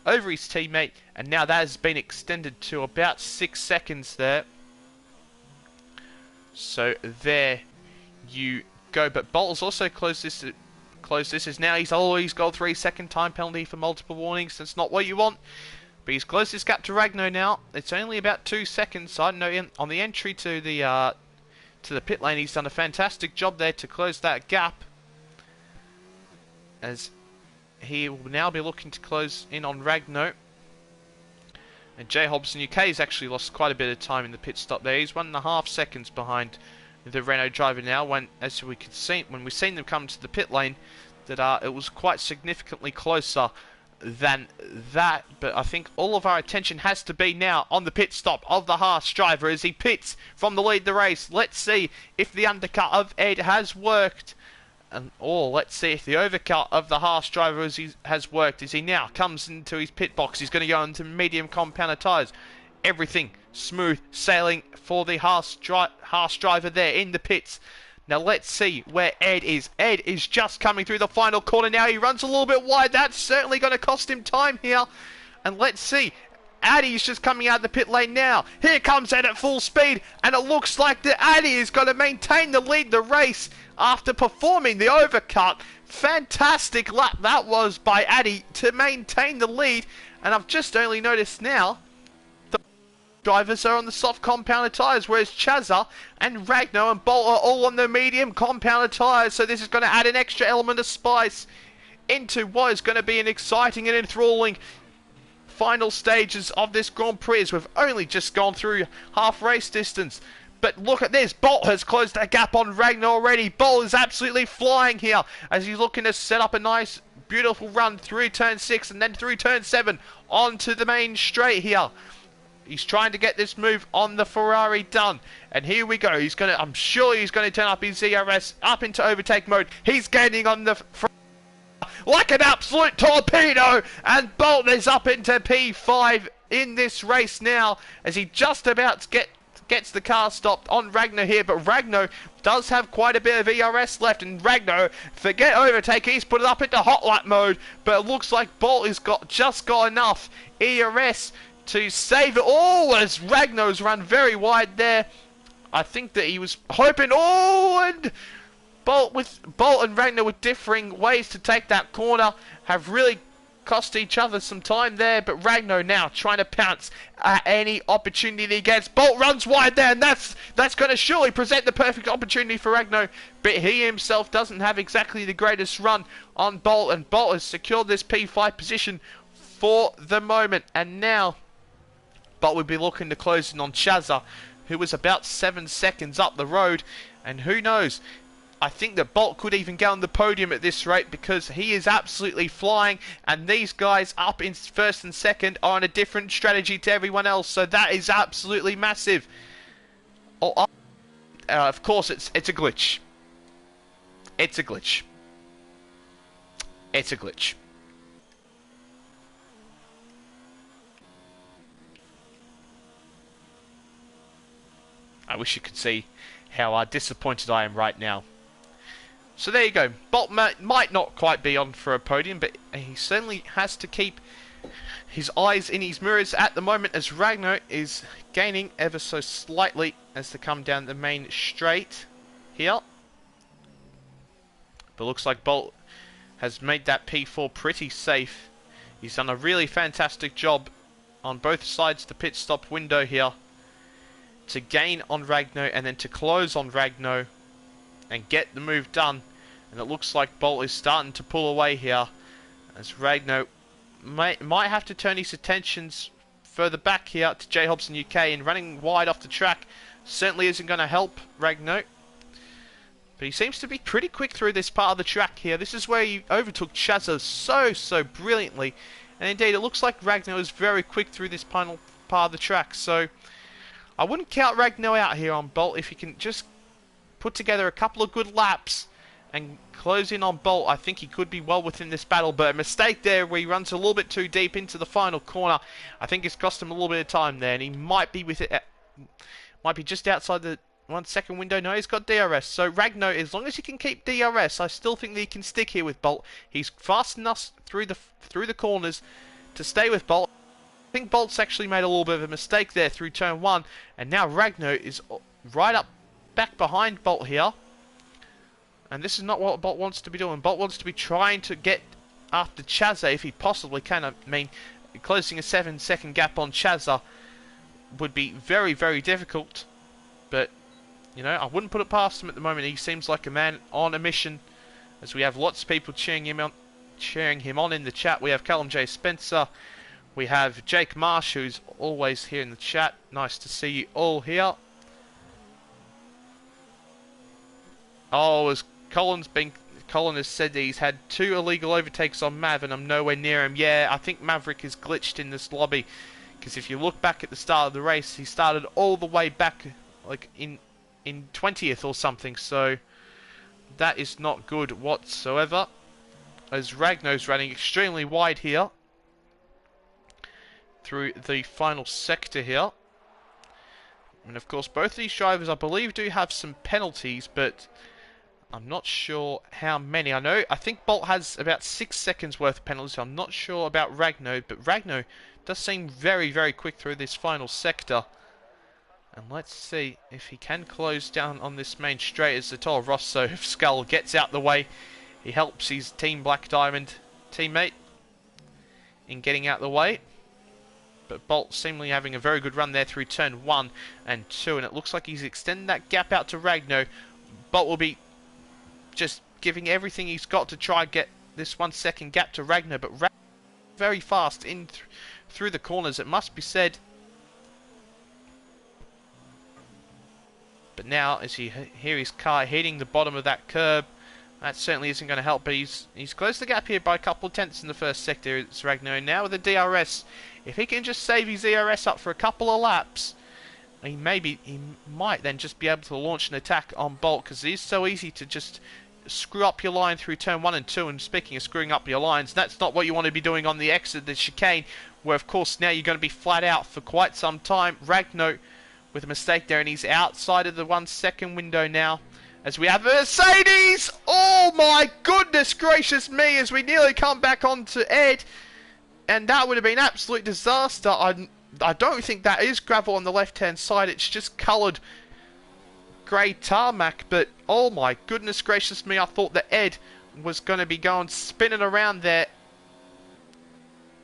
over his teammate, and now that has been extended to about 6 seconds there. So there you go. But Bolt has also closed this as now he's always got a 3-second time penalty for multiple warnings. That's not what you want, but he's closed this gap to Ragnar now. It's only about 2 seconds. I know on the entry to the pit lane, he's done a fantastic job there to close that gap, as he will now be looking to close in on Ragnar. And J Hobson UK has actually lost quite a bit of time in the pit stop there. He's 1.5 seconds behind the Renault driver now, when as we could see when we seen them come to the pit lane, that it was quite significantly closer than that. But I think all of our attention has to be now on the pit stop of the Haas driver as he pits from the lead of the race. Let's see if the undercut of Ed has worked. Or let's see if the overcut of the Haas driver has worked as he now comes into his pit box. He's going to go into medium compounded tyres. Everything smooth sailing for the Haas driver there in the pits. Now let's see where Ed is. Ed is just coming through the final corner now. He runs a little bit wide. That's certainly going to cost him time here. And let's see. Addy's just coming out of the pit lane now. Here comes Ed at full speed, and it looks like that Addy is going to maintain the lead of the race after performing the overcut. Fantastic lap that was by Addy to maintain the lead, and I've just only noticed now the drivers are on the soft compounded tyres, whereas Chazza and Ragnar and Bolt are all on the medium compounded tyres, so this is going to add an extra element of spice into what is going to be an exciting and enthralling final stages of this Grand Prix, as we've only just gone through half race distance. But look at this, Bolt has closed that gap on Ragnar already. Bolt is absolutely flying here as he's looking to set up a nice beautiful run through turn 6 and then through turn 7 onto the main straight here. He's trying to get this move on the Ferrari done, and here we go. I'm sure he's going to turn up his ERS up into overtake mode. He's gaining on the like an absolute torpedo, and Bolt is up into P5 in this race now as he just about gets the car stopped on Ragnar here. But Ragnar does have quite a bit of ERS left, and Ragnar, forget overtake, he's put it up into hot lap mode, but it looks like Bolt has just got enough ERS to save it all as Ragnar's run very wide there. I think that he was hoping, and Bolt and Ragnar with differing ways to take that corner have really cost each other some time there, but Ragnar now trying to pounce at any opportunity he gets. Bolt runs wide there, and that's going to surely present the perfect opportunity for Ragnar, but he himself doesn't have exactly the greatest run on Bolt, and Bolt has secured this P5 position for the moment. And now Bolt would be looking to close in on Chazza, who was about 7 seconds up the road, and who knows, I think that Bolt could even get on the podium at this rate because he is absolutely flying, and these guys up in first and second are on a different strategy to everyone else, so that is absolutely massive. Of course, it's a glitch. It's a glitch. It's a glitch. I wish you could see how disappointed I am right now. So there you go. Bolt might not quite be on for a podium, but he certainly has to keep his eyes in his mirrors at the moment as Ragnar is gaining ever so slightly as they come down the main straight here. But looks like Bolt has made that P4 pretty safe. He's done a really fantastic job on both sides of the pit stop window here to gain on Ragnar and then to close on Ragnar and get the move done. And it looks like Bolt is starting to pull away here as Ragnar might have to turn his attentions further back here to J Hobson UK, and running wide off the track certainly isn't going to help Ragnar. But he seems to be pretty quick through this part of the track here. This is where he overtook Chazza so brilliantly, and indeed it looks like Ragnar is very quick through this final part of the track. So I wouldn't count Ragnar out here on Bolt. If he can just put together a couple of good laps and close in on Bolt, I think he could be well within this battle. But a mistake there where he runs a little bit too deep into the final corner, I think it's cost him a little bit of time there, and he might be might be just outside the 1 second window. No, he's got DRS. So Ragnar, as long as he can keep DRS, I still think that he can stick here with Bolt. He's fast enough through the corners to stay with Bolt. I think Bolt's actually made a little bit of a mistake there through turn 1, and now Ragnar is right up back behind Bolt here. And this is not what Bolt wants to be doing. Bolt wants to be trying to get after Chazza if he possibly can. I mean, closing a 7 second gap on Chazza would be very difficult. But, you know, I wouldn't put it past him at the moment. He seems like a man on a mission, as we have lots of people cheering him on in the chat. We have Callum J. Spencer. We have Jake Marsh, who's always here in the chat. Nice to see you all here. Oh, as Colin has said that he's had 2 illegal overtakes on Mav, and I'm nowhere near him. Yeah, I think Maverick is glitched in this lobby, because if you look back at the start of the race, he started all the way back, like in 20th or something. So that is not good whatsoever. As Ragno's running extremely wide here through the final sector here. And of course, both these drivers, I believe, do have some penalties, but I'm not sure how many. I think Bolt has about 6 seconds worth of penalties. I'm not sure about Ragno, but Ragno does seem very, very quick through this final sector. And let's see if he can close down on this main straight as the Toro Rosso Skull gets out the way. He helps his Team Black Diamond teammate in getting out the way. But Bolt seemingly having a very good run there through turn 1 and 2. And it looks like he's extending that gap out to Ragno. Bolt will be just giving everything he's got to try and get this 1 second gap to Ragno. But Ragno very fast in through the corners, it must be said. But now, as you hear his car hitting the bottom of that curb, that certainly isn't going to help. But he's closed the gap here by a couple of tenths in the first sector. It's Ragno now with the DRS. If he can just save his DRS up for a couple of laps, he might then just be able to launch an attack on Bolt, because it is so easy to just screw up your line through turn 1 and 2. And speaking of screwing up your lines, that's not what you want to be doing on the exit of the chicane, where of course now you're going to be flat out for quite some time. Ragno with a mistake there, and he's outside of the 1 second window now. As we have a Mercedes! Oh my goodness gracious me, as we nearly come back onto Ed. And that would have been absolute disaster. I don't think that is gravel on the left-hand side. It's just coloured grey tarmac. But oh my goodness gracious me, I thought that Ed was going to be going spinning around there.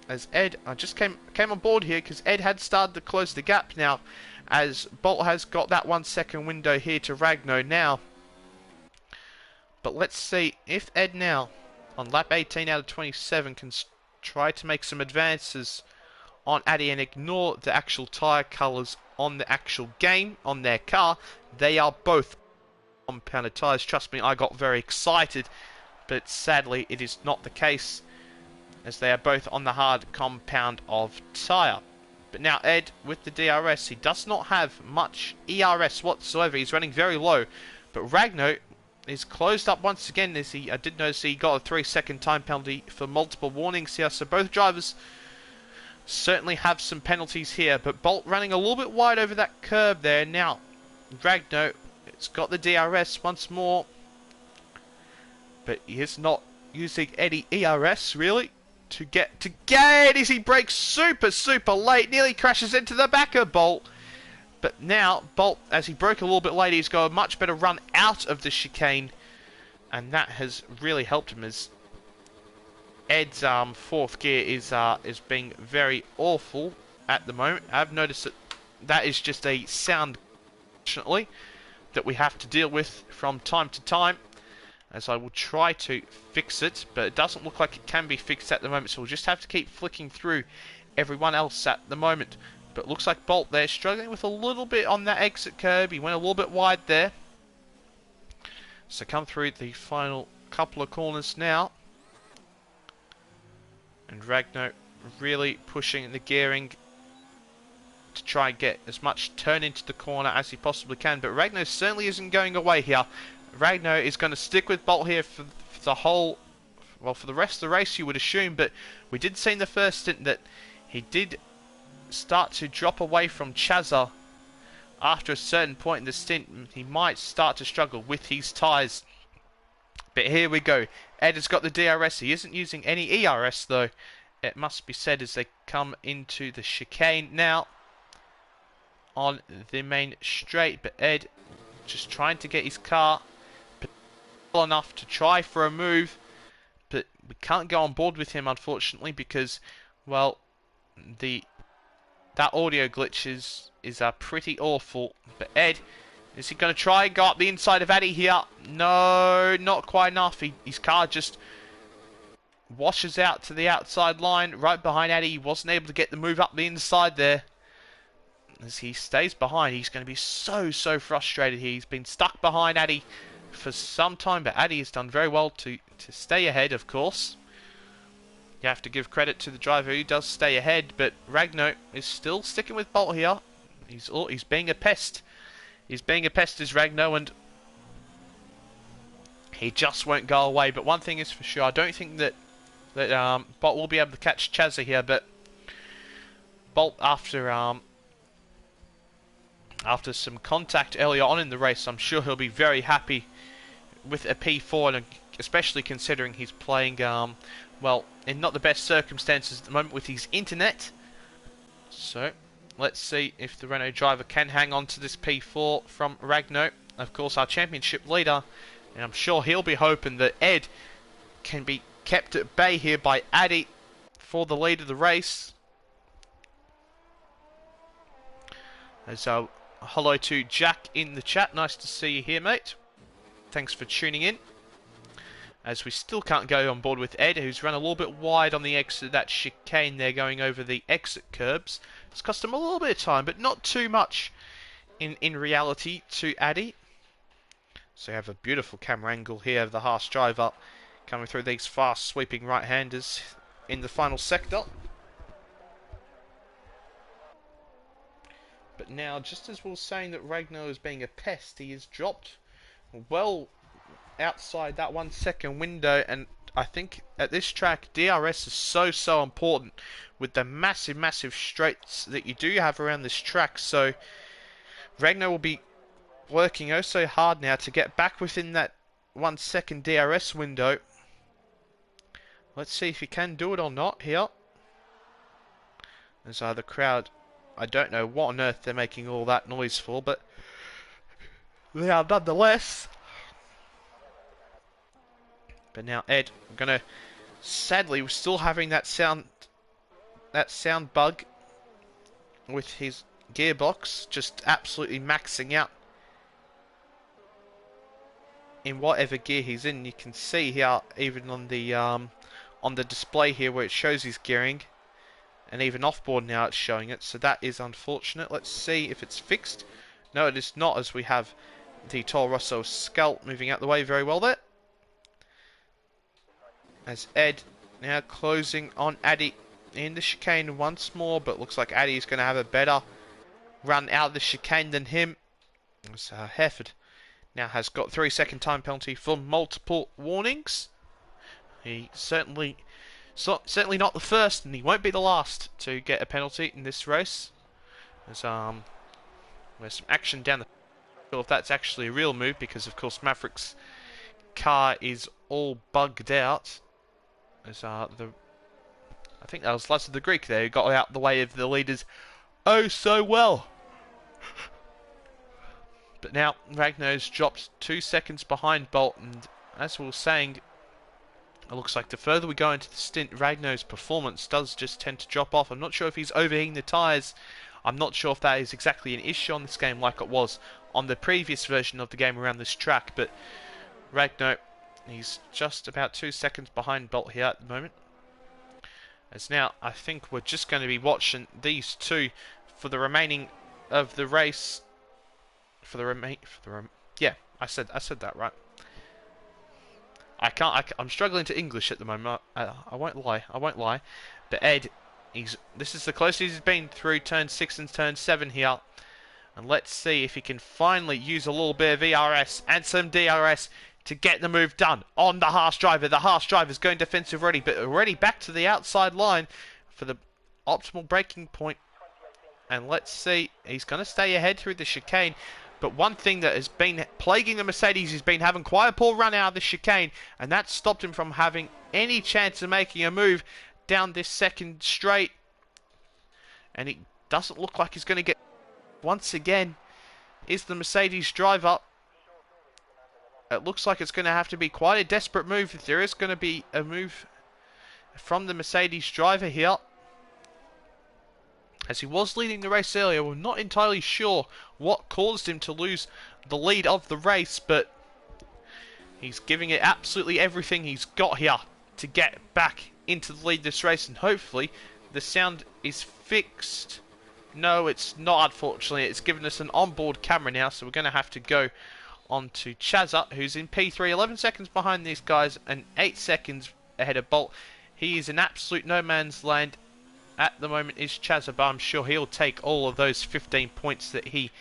As Ed, I just came on board here because Ed had started to close the gap now, as Bolt has got that 1 second window here to Ragno now. But let's see if Ed now, on lap 18 out of 27, can try to make some advances on Addy and ignore the actual tyre colours on the actual game, on their car. They are both compounded tyres. Trust me, I got very excited, but sadly it is not the case, as they are both on the hard compound of tyre. But now Ed with the DRS, he does not have much ERS whatsoever. He's running very low. But Ragno is closed up once again, as I did notice he got a 3 second time penalty for multiple warnings here. So both drivers certainly have some penalties here. But Bolt running a little bit wide over that curb there. Now Ragno, it's got the DRS once more, but he is not using any ERS really to get as he brakes super late, nearly crashes into the back of Bolt. But now Bolt, as he broke a little bit late, he's got a much better run out of the chicane, and that has really helped him, as Ed's fourth gear is being very awful at the moment. I've noticed that is just a sound, unfortunately, that we have to deal with from time to time, as I will try to fix it, but it doesn't look like it can be fixed at the moment, so we'll just have to keep flicking through everyone else at the moment. But it looks like Bolt there struggling with a little bit on that exit curb. He went a little bit wide there. So come through the final couple of corners now. And Ragno really pushing the gearing to try and get as much turn into the corner as he possibly can. But Ragno certainly isn't going away here. Ragno is going to stick with Bolt here for the whole, well, for the rest of the race, you would assume. But we did see in the first stint that he did start to drop away from Chazza after a certain point in the stint. He might start to struggle with his tyres. But here we go. Ed has got the DRS. He isn't using any ERS though, it must be said, as they come into the chicane now on the main straight. But Ed just trying to get his car well enough to try for a move, but we can't go on board with him unfortunately, because, well, that audio glitch is pretty awful. But Ed, is he going to try and go up the inside of Addy here? No, not quite enough. His car just washes out to the outside line right behind Addy. He wasn't able to get the move up the inside there. As he stays behind, he's going to be so frustrated here. He's been stuck behind Addy for some time, but Addy has done very well to stay ahead, of course. You have to give credit to the driver who does stay ahead, but Ragno is still sticking with Bolt here. He's being a pest. He's being a pest as Ragno, and he just won't go away. But one thing is for sure, I don't think that Bolt will be able to catch Chazza here, but Bolt, after some contact earlier on in the race, I'm sure he'll be very happy with a P4, and especially considering he's playing, well, in not the best circumstances at the moment with his internet. So, let's see if the Renault driver can hang on to this P4 from Ragno. Of course, our championship leader, and I'm sure he'll be hoping that Ed can be kept at bay here by Addy for the lead of the race. There's a hello to Jack in the chat. Nice to see you here, mate. Thanks for tuning in. As we still can't go on board with Ed, who's run a little bit wide on the exit of that chicane there, going over the exit curbs. It's cost him a little bit of time, but not too much in reality to Addy. So you have a beautiful camera angle here of the Haas driver coming through these fast sweeping right-handers in the final sector. But now, just as we were saying that Ragnar is being a pest, he is dropped well outside that 1 second window, and I think at this track DRS is so important with the massive straights that you do have around this track. So Ragnar will be working oh so hard now to get back within that 1 second DRS window. Let's see if he can do it or not here. As the crowd, I don't know what on earth they're making all that noise for, but they are nonetheless. But now Ed, I'm gonna, sadly, we're still having that sound bug with his gearbox just absolutely maxing out in whatever gear he's in. You can see here, even on the display here where it shows his gearing, and even off-board now it's showing it, so that is unfortunate. Let's see if it's fixed. No, it is not, as we have the Toro Rosso Scout moving out the way very well there. As Ed now closing on Addy in the chicane once more, but looks like Addy is going to have a better run out of the chicane than him. As Hefford now has got 3 second time penalty for multiple warnings. He certainly not the first, and he won't be the last to get a penalty in this race. There's some action down the field. If that's actually a real move, because of course Maverick's car is all bugged out. As I think that was Lasse the Greek there who got out the way of the leaders oh so well. But now Ragnar's dropped 2 seconds behind Bolt, and as we were saying, it looks like the further we go into the stint, Ragnar's performance does just tend to drop off. I'm not sure if he's overheating the tyres. I'm not sure if that is exactly an issue on this game like it was on the previous version of the game around this track, but Ragnar, he's just about 2 seconds behind Bolt here at the moment. As now, I think we're just going to be watching these two for the remaining of the race. Yeah, I said that right. I'm struggling to English at the moment. I won't lie. But Ed, this is the closest he's been through turn 6 and turn 7 here. And let's see if he can finally use a little bit of ERS and some DRS to get the move done on the Haas driver. The Haas driver is going defensive already, but already back to the outside line for the optimal braking point. And let's see, he's going to stay ahead through the chicane. But one thing that has been plaguing the Mercedes has been having quite a poor run out of the chicane, and that stopped him from having any chance of making a move down this second straight. And it doesn't look like he's going to get... Once again, is the Mercedes driver. It looks like it's going to have to be quite a desperate move if there is going to be a move from the Mercedes driver here. As he was leading the race earlier, we're not entirely sure what caused him to lose the lead of the race, but he's giving it absolutely everything he's got here to get back into the lead of this race, and hopefully the sound is fixed. No, it's not, unfortunately. It's given us an onboard camera now, so we're going to have to go onto Chazza, who's in P3, 11 seconds behind these guys and 8 seconds ahead of Bolt. He is in absolute no man's land at the moment, is Chazza, but I'm sure he'll take all of those 15 points that he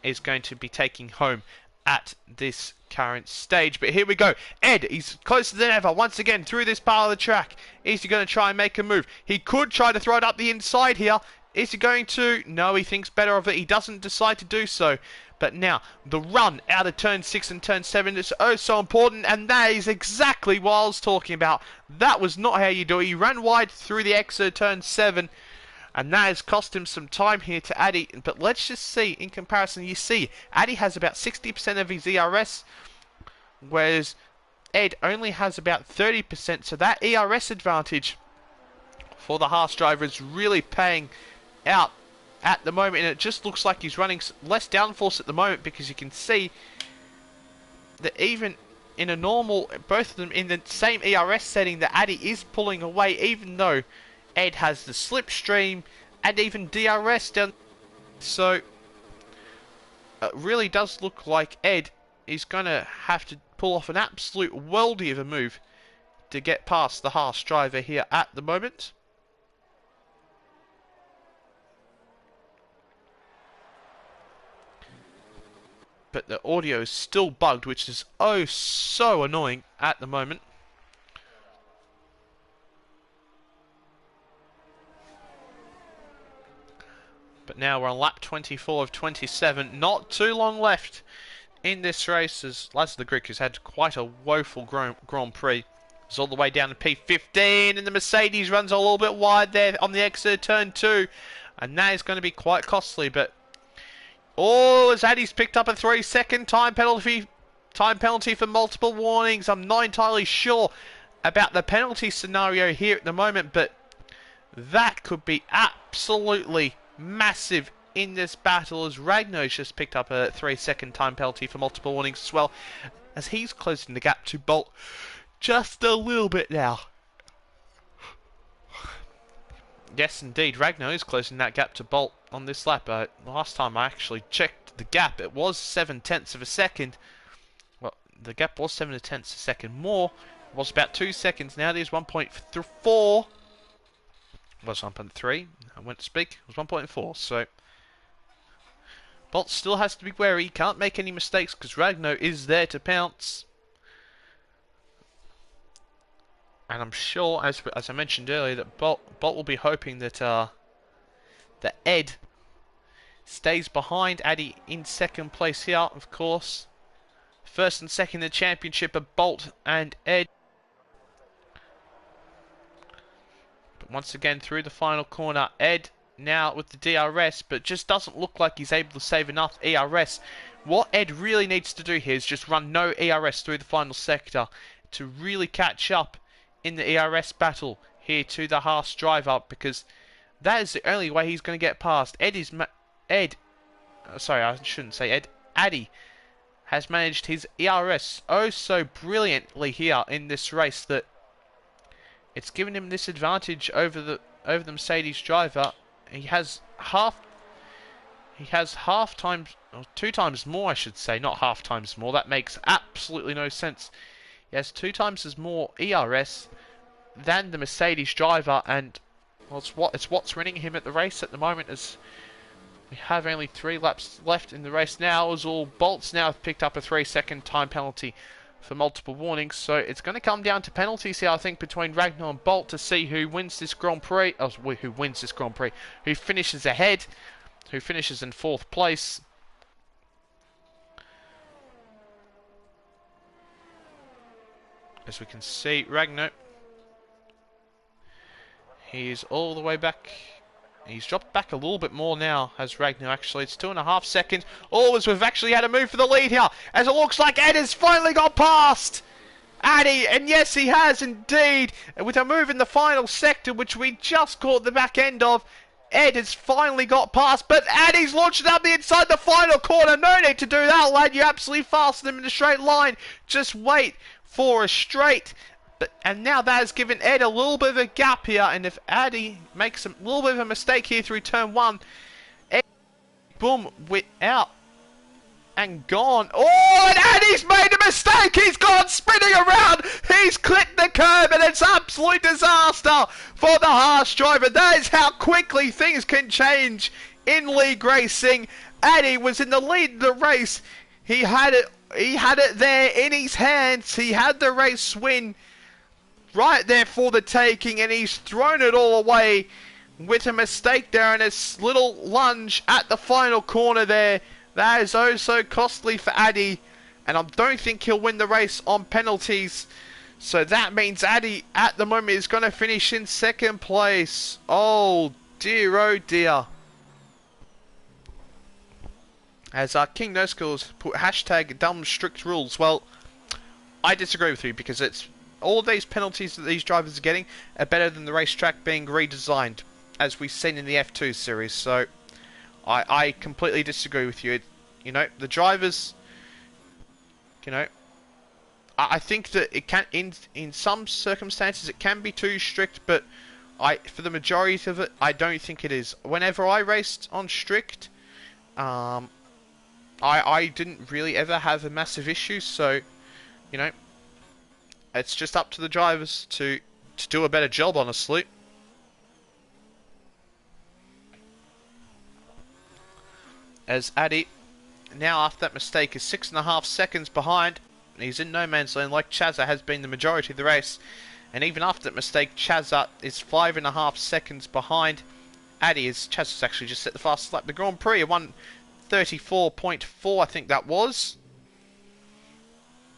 is going to be taking home at this current stage. But here we go. Ed, he's closer than ever once again through this part of the track. Is he going to try and make a move? He could try to throw it up the inside here. Is he going to? No, he thinks better of it. He doesn't decide to do so. But now, the run out of turn 6 and turn 7 is oh so important, and that is exactly what I was talking about. That was not how you do it. He ran wide through the exit of turn 7, and that has cost him some time here to Addy. But let's just see, in comparison, you see, Addy has about 60% of his ERS, whereas Ed only has about 30%. So that ERS advantage for the Haas driver is really paying out at the moment, and it just looks like he's running less downforce at the moment, because you can see that even in a normal, both of them in the same ERS setting, that Addy is pulling away, even though Ed has the slipstream and even DRS down. So it really does look like Ed is going to have to pull off an absolute worldie of a move to get past the Haas driver here at the moment. But the audio is still bugged, which is oh so annoying at the moment. But now we're on lap 24 of 27. Not too long left in this race, as Laz the Greek has had quite a woeful Grand Prix. It's all the way down to P15, and the Mercedes runs a little bit wide there on the exit of turn 2. And that is going to be quite costly, but oh, as Addy's picked up a 3-second time penalty for multiple warnings. I'm not entirely sure about the penalty scenario here at the moment, but that could be absolutely massive in this battle, as Ragnar's just picked up a 3-second time penalty for multiple warnings as well, as he's closing the gap to Bolt just a little bit now. Yes, indeed, Ragnar is closing that gap to Bolt on this lap. Last time I actually checked the gap, it was 7/10 of a second. Well, the gap was 7/10 a second more. It was about 2 seconds. Now there's 1.4. It was 1.3. I went to speak. It was 1.4. So Bolt still has to be wary. He can't make any mistakes because Ragnar is there to pounce. And I'm sure, as I mentioned earlier, that Bolt will be hoping that that Ed stays behind Addy in second place here, of course. First and second in the championship are Bolt and Ed. But once again, through the final corner, Ed now with the DRS, but just doesn't look like he's able to save enough ERS. What Ed really needs to do here is just run no ERS through the final sector to really catch up in the ERS battle here to the Haas driver, because that is the only way he's going to get past. Sorry, I shouldn't say Ed. Addy has managed his ERS oh so brilliantly here in this race that it's given him this advantage over the Mercedes driver. He has half times, or 2 times more, I should say, not half times more. That makes absolutely no sense. He has 2 times as more ERS than the Mercedes driver, and well, it's what's winning him at the race at the moment, as we have only 3 laps left in the race now, as all Bolt's now picked up a 3-second time penalty for multiple warnings. So it's going to come down to penalties here, I think, between Ragnar and Bolt to see who wins this Grand Prix, who finishes ahead, who finishes in 4th place. As we can see, Ragnar, he's all the way back. He's dropped back a little bit more now, has Ragnar actually. It's 2.5 seconds. Oh, as we've actually had a move for the lead here, as it looks like Ed has finally got past Addy, and yes, he has indeed, with a move in the final sector, which we just caught the back end of. Ed has finally got past, but Addy's launched it up the inside the final corner. No need to do that, lad. You absolutely fasten them in a straight line. Just wait for a straight. And now that has given Ed a little bit of a gap here, and if Addy makes a little bit of a mistake here through turn 1, Ed, boom, without and gone. Oh, and Eddie's made a mistake. He's gone spinning around. He's clipped the curb, and it's absolute disaster for the Haas driver. That is how quickly things can change in league racing. Eddie was in the lead of the race. He had it there in his hands. He had the race win right there for the taking, and he's thrown it all away with a mistake there and a little lunge at the final corner there. That is oh so costly for Addy, and I don't think he'll win the race on penalties. So that means Addy at the moment is going to finish in second place. Oh dear. As King No Skills put hashtag dumb strict rules. Well, I disagree with you, because it's all of these penalties that these drivers are getting are better than the racetrack being redesigned, as we've seen in the F2 series. So I completely disagree with you. You know, the drivers, you know, I think that it can, in some circumstances, it can be too strict, but for the majority of it, I don't think it is. Whenever I raced on strict, I didn't really ever have a massive issue. So, you know, it's just up to the drivers to do a better job, honestly. As Addy, now after that mistake, is 6.5 seconds behind. He's in no man's land, like Chazza has been the majority of the race. And even after that mistake, Chazza is 5.5 seconds behind Addy. Chazza's actually just set the fastest lap of the Grand Prix, a 1:34.4, I think that was.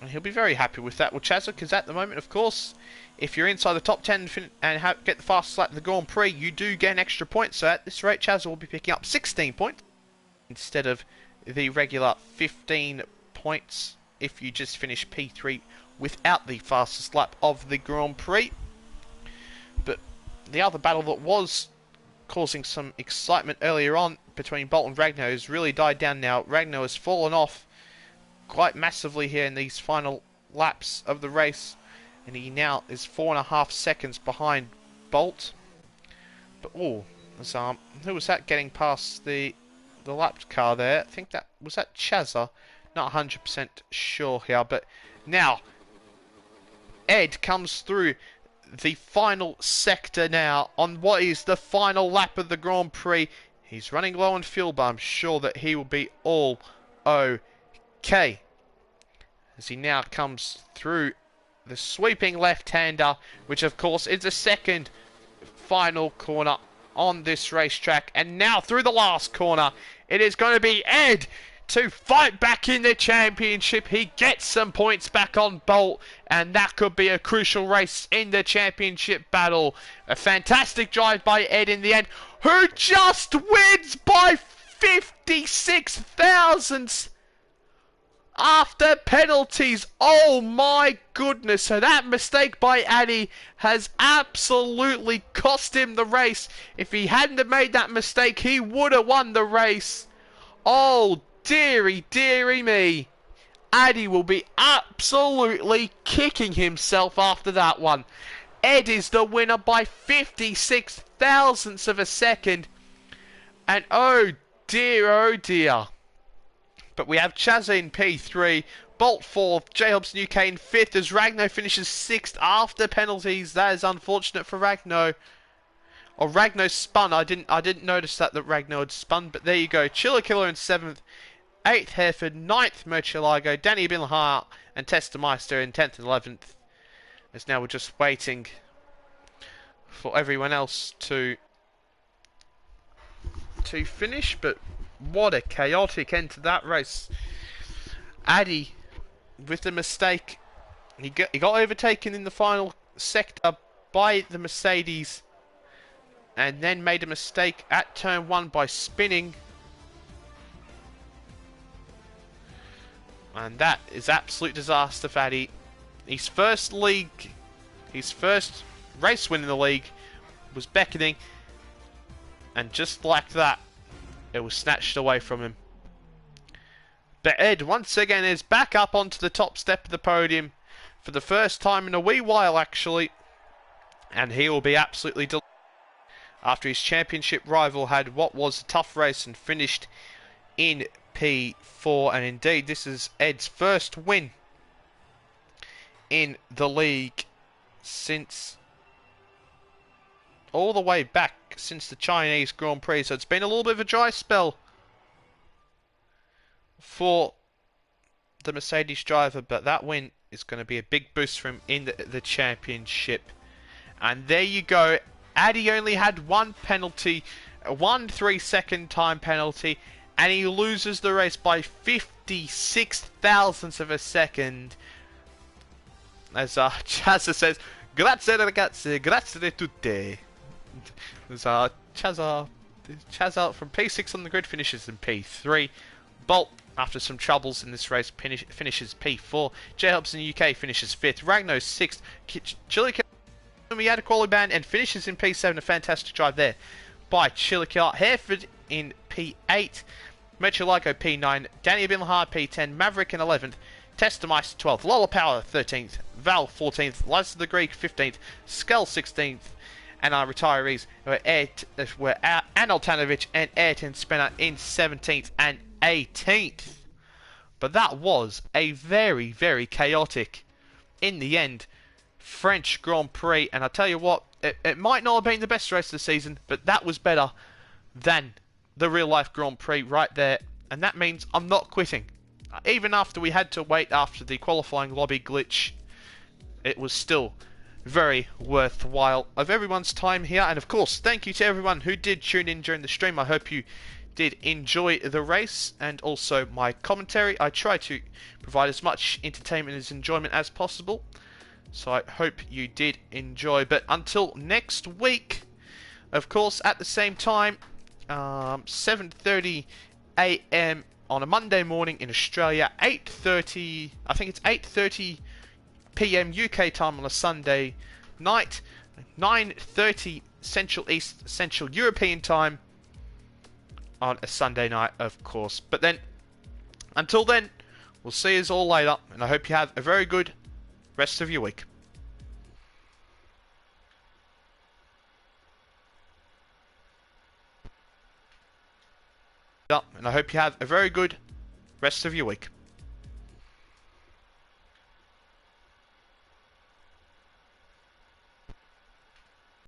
And he'll be very happy with that, well, Chazza, because at the moment, of course, if you're inside the top 10 and get the fastest lap of the Grand Prix, you do get an extra point. So at this rate, Chazza will be picking up 16 points instead of the regular 15 points if you just finish P3 without the fastest lap of the Grand Prix. But the other battle that was causing some excitement earlier on between Bolt and Ragnar has really died down now. Ragnar has fallen off quite massively here in these final laps of the race, and he now is 4.5 seconds behind Bolt. But who was that getting past the lap car there? I think that was Chazza. Not 100% sure here, but now Ed comes through the final sector now on what is the final lap of the Grand Prix. He's running low on fuel, but I'm sure that he will be all okay as he now comes through the sweeping left-hander, which of course is the second final corner on this racetrack. And now through the last corner, it is going to be Ed to fight back in the championship. He gets some points back on Bolt, and that could be a crucial race in the championship battle. A fantastic drive by Ed in the end, who just wins by 56 thousandths after penalties. Oh my goodness. So that mistake by Addy has absolutely cost him the race. If he hadn't have made that mistake, he would have won the race. Oh dearie me. Addy will be absolutely kicking himself after that one. Ed is the winner by 56 thousandths of a second. And oh dear. But we have Chazza in P3, Bolt 4th, J Hobson UK in 5th as Ragno finishes 6th after penalties. That is unfortunate for Ragno. Or Ragno spun. I didn't notice that Ragno had spun, but there you go. Chiller Killer in 7th, 8th Hereford, 9th Murcielago, Danny Bilhart and Testameister in 10th and 11th. As now we're just waiting for everyone else to finish, but what a chaotic end to that race. Addy with the mistake, he got overtaken in the final sector by the Mercedes, and then made a mistake at turn 1 by spinning, and that is absolute disaster for Addy. His first race win in the league was beckoning, and just like that, it was snatched away from him. But Ed, once again, is back up onto the top step of the podium for the first time in a wee while, actually. And he will be absolutely delighted after his championship rival had what was a tough race and finished in P4, and indeed this is Ed's first win in the league since all the way back since the Chinese Grand Prix. So it's been a little bit of a dry spell for the Mercedes driver, but that win is going to be a big boost for him in the championship. And there you go. Addy only had one penalty, one 3-second time penalty, and he loses the race by 56 thousandths of a second. As Chazza says, grazie ragazzi, grazie tutti. As Chazza from P6 on the grid finishes in P3. Bolt, after some troubles in this race, finishes P4. J-Hubs in the UK finishes 5th. Ragno 6th. Chilica we had a quality ban and finishes in P7. A fantastic drive there by Chilica. Hereford in P8. Metroligo P9. Danny Bilhar P10. Maverick in 11th. Testameister 12th. Lola Power 13th. Val 14th. Liza the Greek 15th. Skull 16th. And our retirees were Anoltanovic and Ayrton Spencer in 17th and 18th. But that was a very, very chaotic, in the end, French Grand Prix. And I tell you what, it might not have been the best race of the season, but that was better than the real life Grand Prix right there. And that means I'm not quitting. Even after we had to wait after the qualifying lobby glitch, it was still very worthwhile of everyone's time here. And of course, thank you to everyone who did tune in during the stream. I hope you did enjoy the race and also my commentary. I try to provide as much entertainment and enjoyment as possible, so I hope you did enjoy. But until next week, of course, at the same time, 7:30 AM on a Monday morning in Australia, 8:30, I think it's 8:30 PM UK time on a Sunday night, 9:30 Central European time on a Sunday night, of course. But then, until then, we'll see you all later, and I hope you have a very good rest of your week. And I hope you have a very good rest of your week.